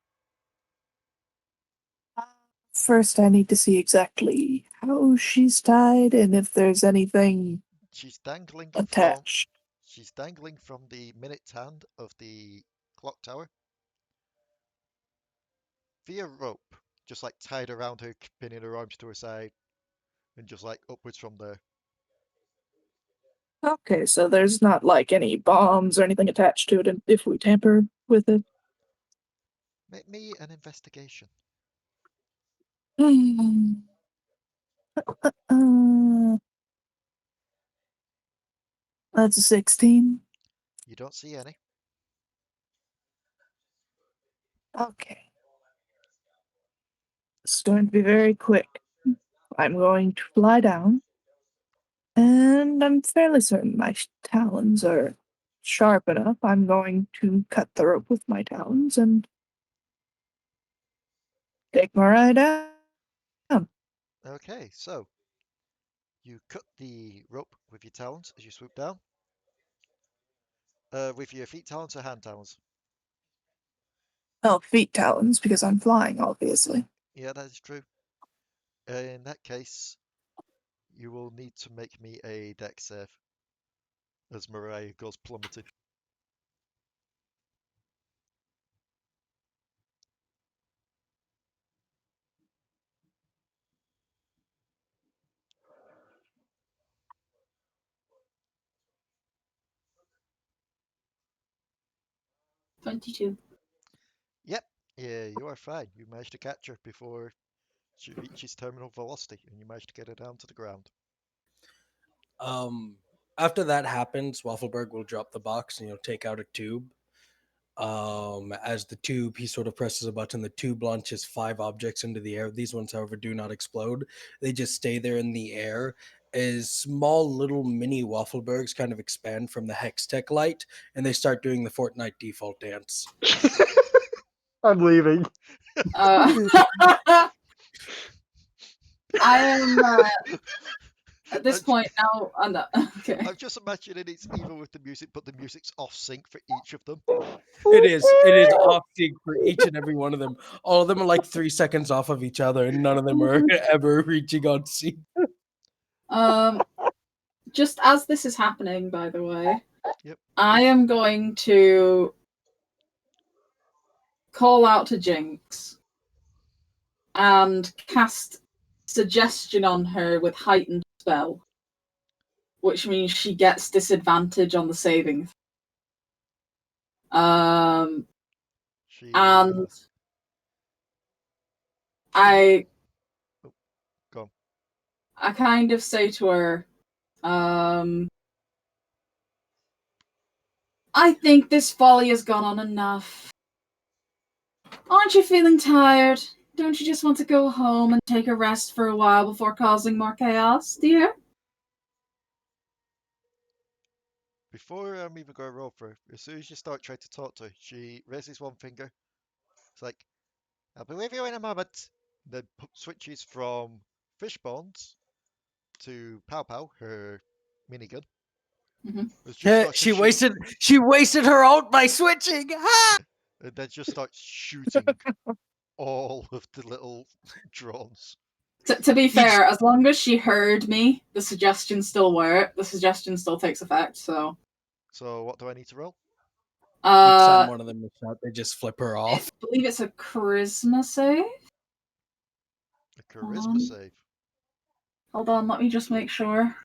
First, I need to see exactly how she's tied and if there's anything She's dangling attached. from the minute hand of the clock tower via rope, just like tied around her, pinning her arms to her side, and just like upwards from there. Okay, so there's not like any bombs or anything attached to it if we tamper with it. Make me an investigation. That's a 16. You don't see any. Okay. It's going to be very quick. I'm going to fly down, and I'm fairly certain my talons are sharp enough. I'm going to cut the rope with my talons and take my ride down. Okay, so you cut the rope with your talons as you swoop down. With your feet talons or hand talons? Oh, feet talons, because I'm flying, obviously. Yeah, that is true. In that case, you will need to make me a dex save as Mariah goes plummeting. $22. Yep, yeah, you are fine. You managed to catch her before she reaches terminal velocity, and you managed to get her down to the ground. After that happens, Waffleberg will drop the box and take out a tube. As the tube, he sort of presses a button. The tube launches 5 objects into the air. These ones, however, do not explode. They just stay there in the air as small little mini Wafflebergs kind of expand from the Hextech light, and they start doing the Fortnite default dance. I'm leaving. I am at this point now. Okay. I'm just imagining it's even with the music, but the music's off sync for each of them. It is off sync for each and every one of them. All of them are like 3 seconds off of each other, and none of them are ever reaching on sync. Just as this is happening, by the way, Yep. I am going to call out to Jinx and cast suggestion on her with heightened spell, which means she gets disadvantage on the saving. And I Go on. I kind of say to her, I think this folly has gone on enough. Aren't you feeling tired? Don't you just want to go home and take a rest for a while before causing more chaos, dear? Before I'm even going to roll for her, as soon as you start trying to talk to her, she raises one finger. It's like, I'll be with you in a moment. Then switches from fish bonds to Pow Pow, her minigun. She wasted her ult by switching. And then just starts shooting all of the little drones. To be fair, as long as she heard me, the suggestion still worked. The suggestion still takes effect. So what do I need to roll? Each time one of them is shot, they just flip her off. I believe it's a charisma save. A charisma save. Hold on, let me just make sure.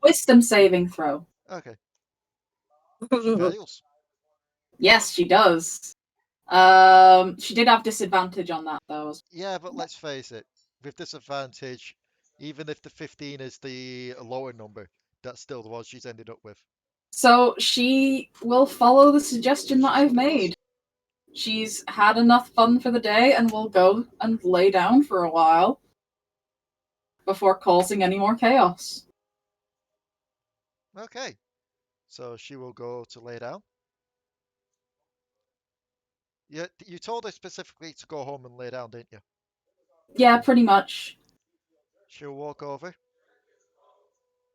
Wisdom saving throw. Okay. She fails. Yes, she does. She did have disadvantage on that though. Yeah, but let's face it. With disadvantage, even if the 15 is the lower number, that's still the one she's ended up with. So she will follow the suggestion that I've made. She's had enough fun for the day and will go and lay down for a while before causing any more chaos. Okay. So she will go to lay down. Yeah, you told her specifically to go home and lay down, didn't you? Yeah, pretty much. She'll walk over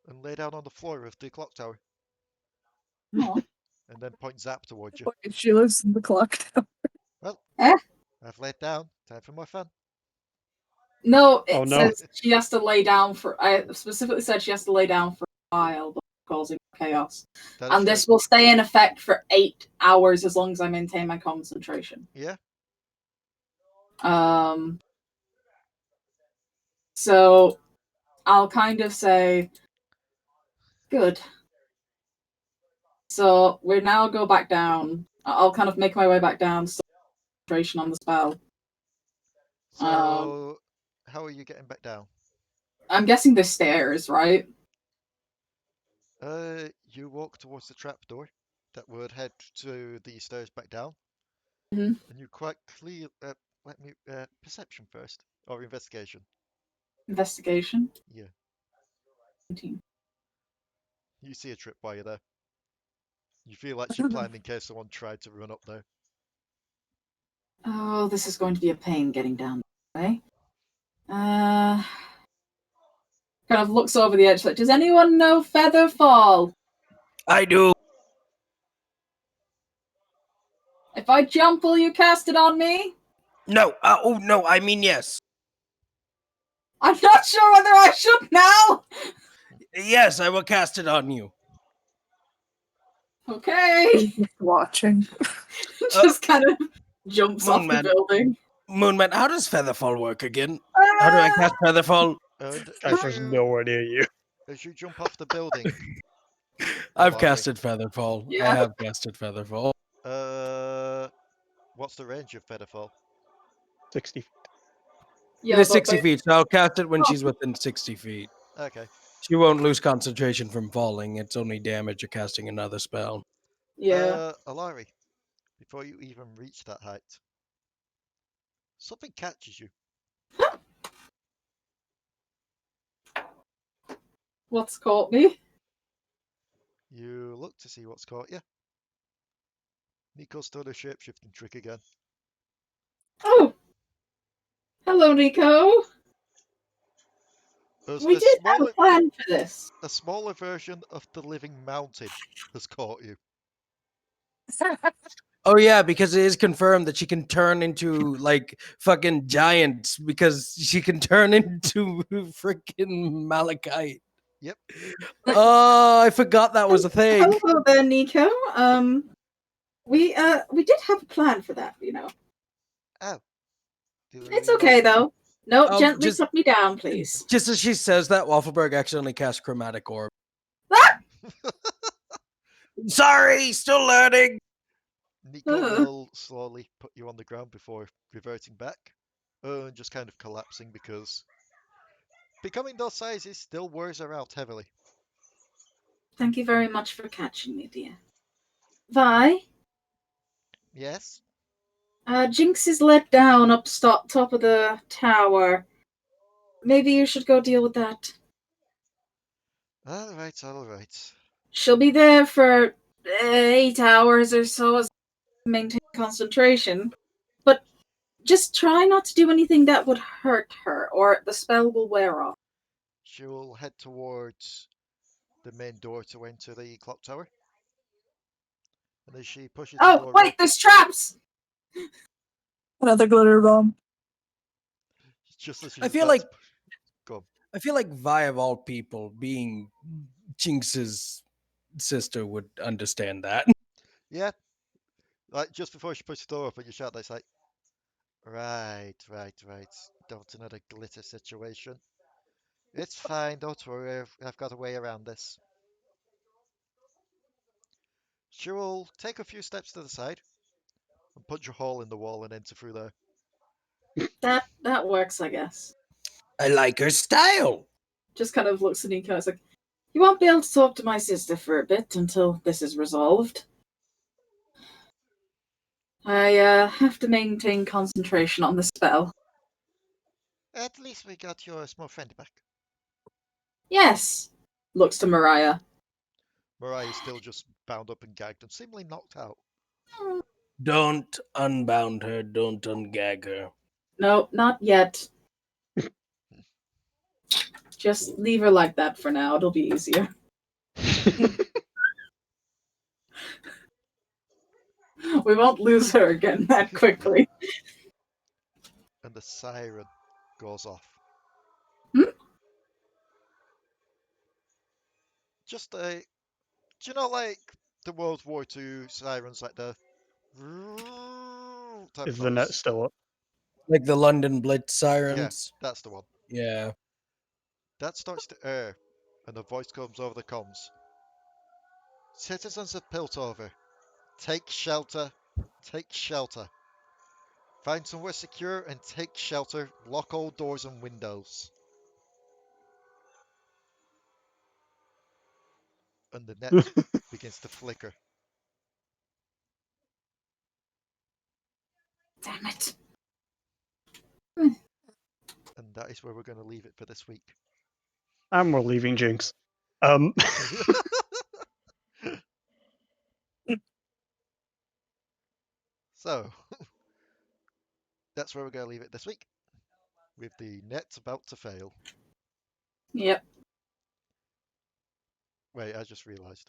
and lay down on the floor of the clock tower. Aww. And then point Zap towards you. She lives in the clock tower. Well, I've laid down. Time for more fun. No, it Oh, no. says she has to lay down for. I specifically said she has to lay down for a while, but causing chaos. That is And true. this will stay in effect for 8 hours as long as I maintain my concentration. Yeah. So I'll kind of say, good. So we now go back down. I'll kind of make my way back down. Concentration on the spell. So, how are you getting back down? I'm guessing the stairs, right? You walk towards the trapdoor that would head to the stairs back down, Mhm. and you quite clear. Let me perception first or investigation. Investigation. Yeah. 19. You see a tripwire there. You feel like you're planned in case someone tried to run up there. Oh, this is going to be a pain getting down that way. Kind of looks over the edge. Like, does anyone know Featherfall? I do. If I jump, will you cast it on me? No. Oh no. I mean yes. I'm not sure whether I should now. Yes, I will cast it on you. Okay. Watching. Just kind of jumps off the Moonman. building. Moonman, how does Featherfall work again? How do I cast Featherfall? And Guys, there's nowhere near you. as you jump off the building, I've Alari, casted Featherfall. I Yeah. have casted Featherfall. what's the range of Featherfall? 60. Yeah, It is but 60 feet, so I'll cast it when Oh. she's within 60 feet. Okay. She won't lose concentration from falling. It's only damage of casting another spell. Yeah. Alari, before you even reach that height, something catches you. What's caught me? You look to see what's caught you. Nico's done a shapeshifting trick again. Oh. Hello, Nico. We did have a plan for this. A smaller version of the living mountain has caught you. Oh yeah, because it is confirmed that she can turn into like fucking giants because she can turn into freaking malachite. Yep. Oh, I forgot that was a thing. Hello there, Nico. We did have a plan for that, you know. Oh. It's okay though. No, Oh, gently just- put me down, please. Just as she says that, Waffleberg accidentally cast Chromatic Orb. Ah! Sorry, still learning. Nico will slowly put you on the ground before reverting back. And just kind of collapsing because becoming those sizes still wears her out heavily. Thank you very much for catching me, dear. Vi, Yes? Jinx is let down up top of the tower. Maybe you should go deal with that. Alright, alright. She'll be there for 8 hours or so as maintain concentration. But just try not to do anything that would hurt her, or the spell will wear off. She will head towards the main door to enter the clock tower. And as she pushes the Oh, door wait, open, there's traps! Another glitter bomb. just as she's I feel about like to go on. I feel like Vi of all people, being Jinx's sister, would understand that. Yeah. Like just before she pushes the door open, you shout that's like, right. Don't another glitter situation. It's fine, don't worry, I've got a way around this. She will take a few steps to the side and punch a hole in the wall and enter through there. That works, I guess. I like her style. Just kind of looks at Nico. It's like, you won't be able to talk to my sister for a bit until this is resolved. I have to maintain concentration on the spell. At least we got your small friend back. Yes. Looks to Mariah. Mariah's still just bound up and gagged and seemingly knocked out. Don't unbound her. Don't ungag her. No, not yet. Just leave her like that for now. It'll be easier. We won't lose her again that quickly. And the siren goes off. Hmm? Just a, do you know like the World War II sirens, like the type Is of the net noise? still up? Like the London Blitz Yeah, sirens. that's the one. Yeah. That starts to air, and a voice comes over the comms. Citizens of Piltover, take shelter, take shelter. Find somewhere secure and take shelter. Lock all doors and windows. And the net begins to flicker. Damn it. And that is where we're going to leave it for this week. And we're leaving Jinx. So, that's where we're going to leave it this week. With the net about to fail. Yep. Wait, I just realised.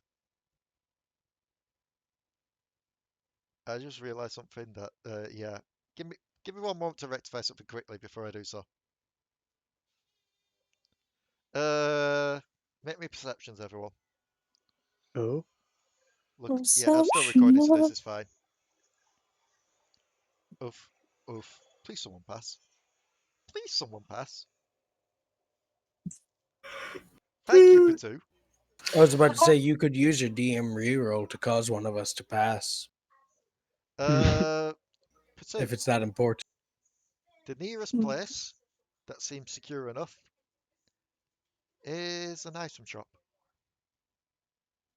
Something that, yeah. Give me 1 moment to rectify something quickly before I do so. Make me perceptions, everyone. Oh. Look, yeah, I'm still recording, so this is fine. Oof, oof. Please someone pass. Please someone pass. Thank you, Potoo. I was about to say you could use your DM reroll to cause one of us to pass Potoo, if it's that important. the nearest place that seems secure enough is an item shop.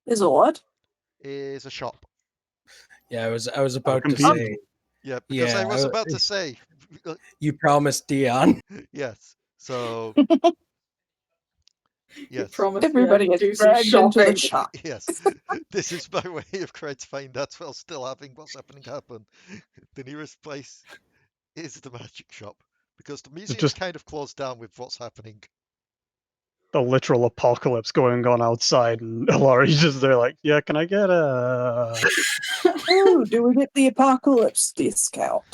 Is a what? Is a shop. Yeah, I was about to convenient. say. Yeah, because Yeah, I was about to say, you promised Dion. yes. So, You yes, promised Everybody me I'd gets do some dragged into the shopping. shop. yes. This is my way of trying to find out while still having what's happening happen. The nearest place is the magic shop because the museum's just- kind of closed down with what's happening. The literal apocalypse going on outside, and Alari's just there like, yeah, can I get a... Oh, do we get the apocalypse discount?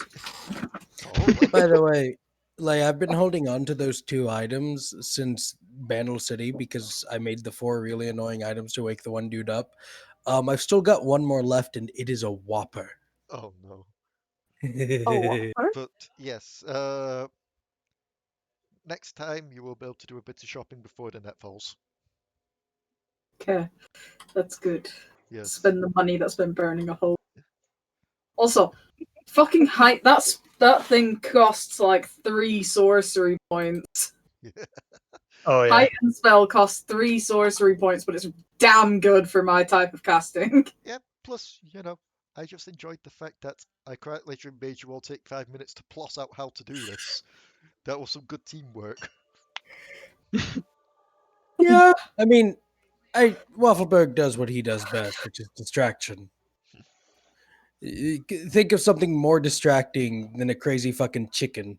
Totally. By the way, like I've been holding on to those 2 items since Bandle City because I made the 4 really annoying items to wake the one dude up. I've still got 1 more left, and it is a Whopper. Oh no. Oh, But yes, next time you will be able to do a bit of shopping before the net falls. Okay, that's good. Yes. Spend the money that's been burning a hole. Also, fucking height. That thing costs like 3 sorcery points. Oh, yeah. Height and spell costs 3 sorcery points, but it's damn good for my type of casting. Yeah, plus, you know, I just enjoyed the fact that I quite literally made you all take 5 minutes to plot out how to do this. That was some good teamwork. Yeah. I mean, Waffleberg does what he does best, which is distraction. Think of something more distracting than a crazy fucking chicken.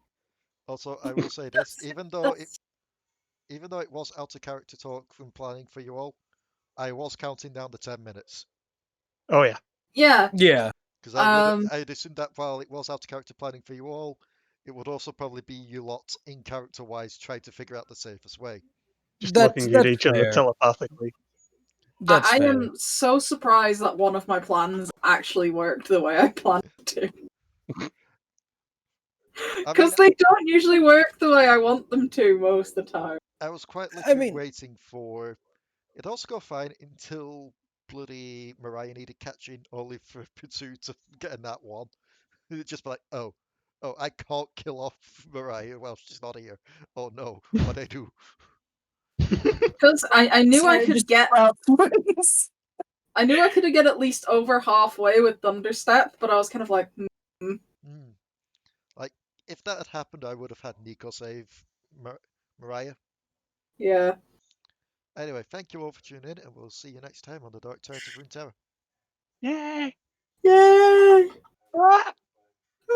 Also, I will say this, even though it was out of character talk from planning for you all, I was counting down the 10 minutes. Oh, yeah. Yeah. Yeah. Because I'd assumed that while it was out of character planning for you all, it would also probably be you lot in character wise trying to figure out the safest way. Just That's looking at each other fair. telepathically. That's I fair. am so surprised that one of my plans actually worked the way I planned it to. Because they don't usually work the way I want them to most of the time. I was quite literally mean- waiting for it also go fine until bloody Mariah needed catching, only for Potoo to get a nat 1. It'd just be like, oh, I can't kill off Mariah while she's not here. Oh no, what I do? Because I knew I could get twins. I knew I could get at least over halfway with Thunderstep, but I was kind of like, Like, if that had happened, I would have had Nico save Mariah. yeah. Anyway, thank you all for tuning in, and we'll see you next time on the Dark Turret of Runeterra. Yay! Yay! Ah!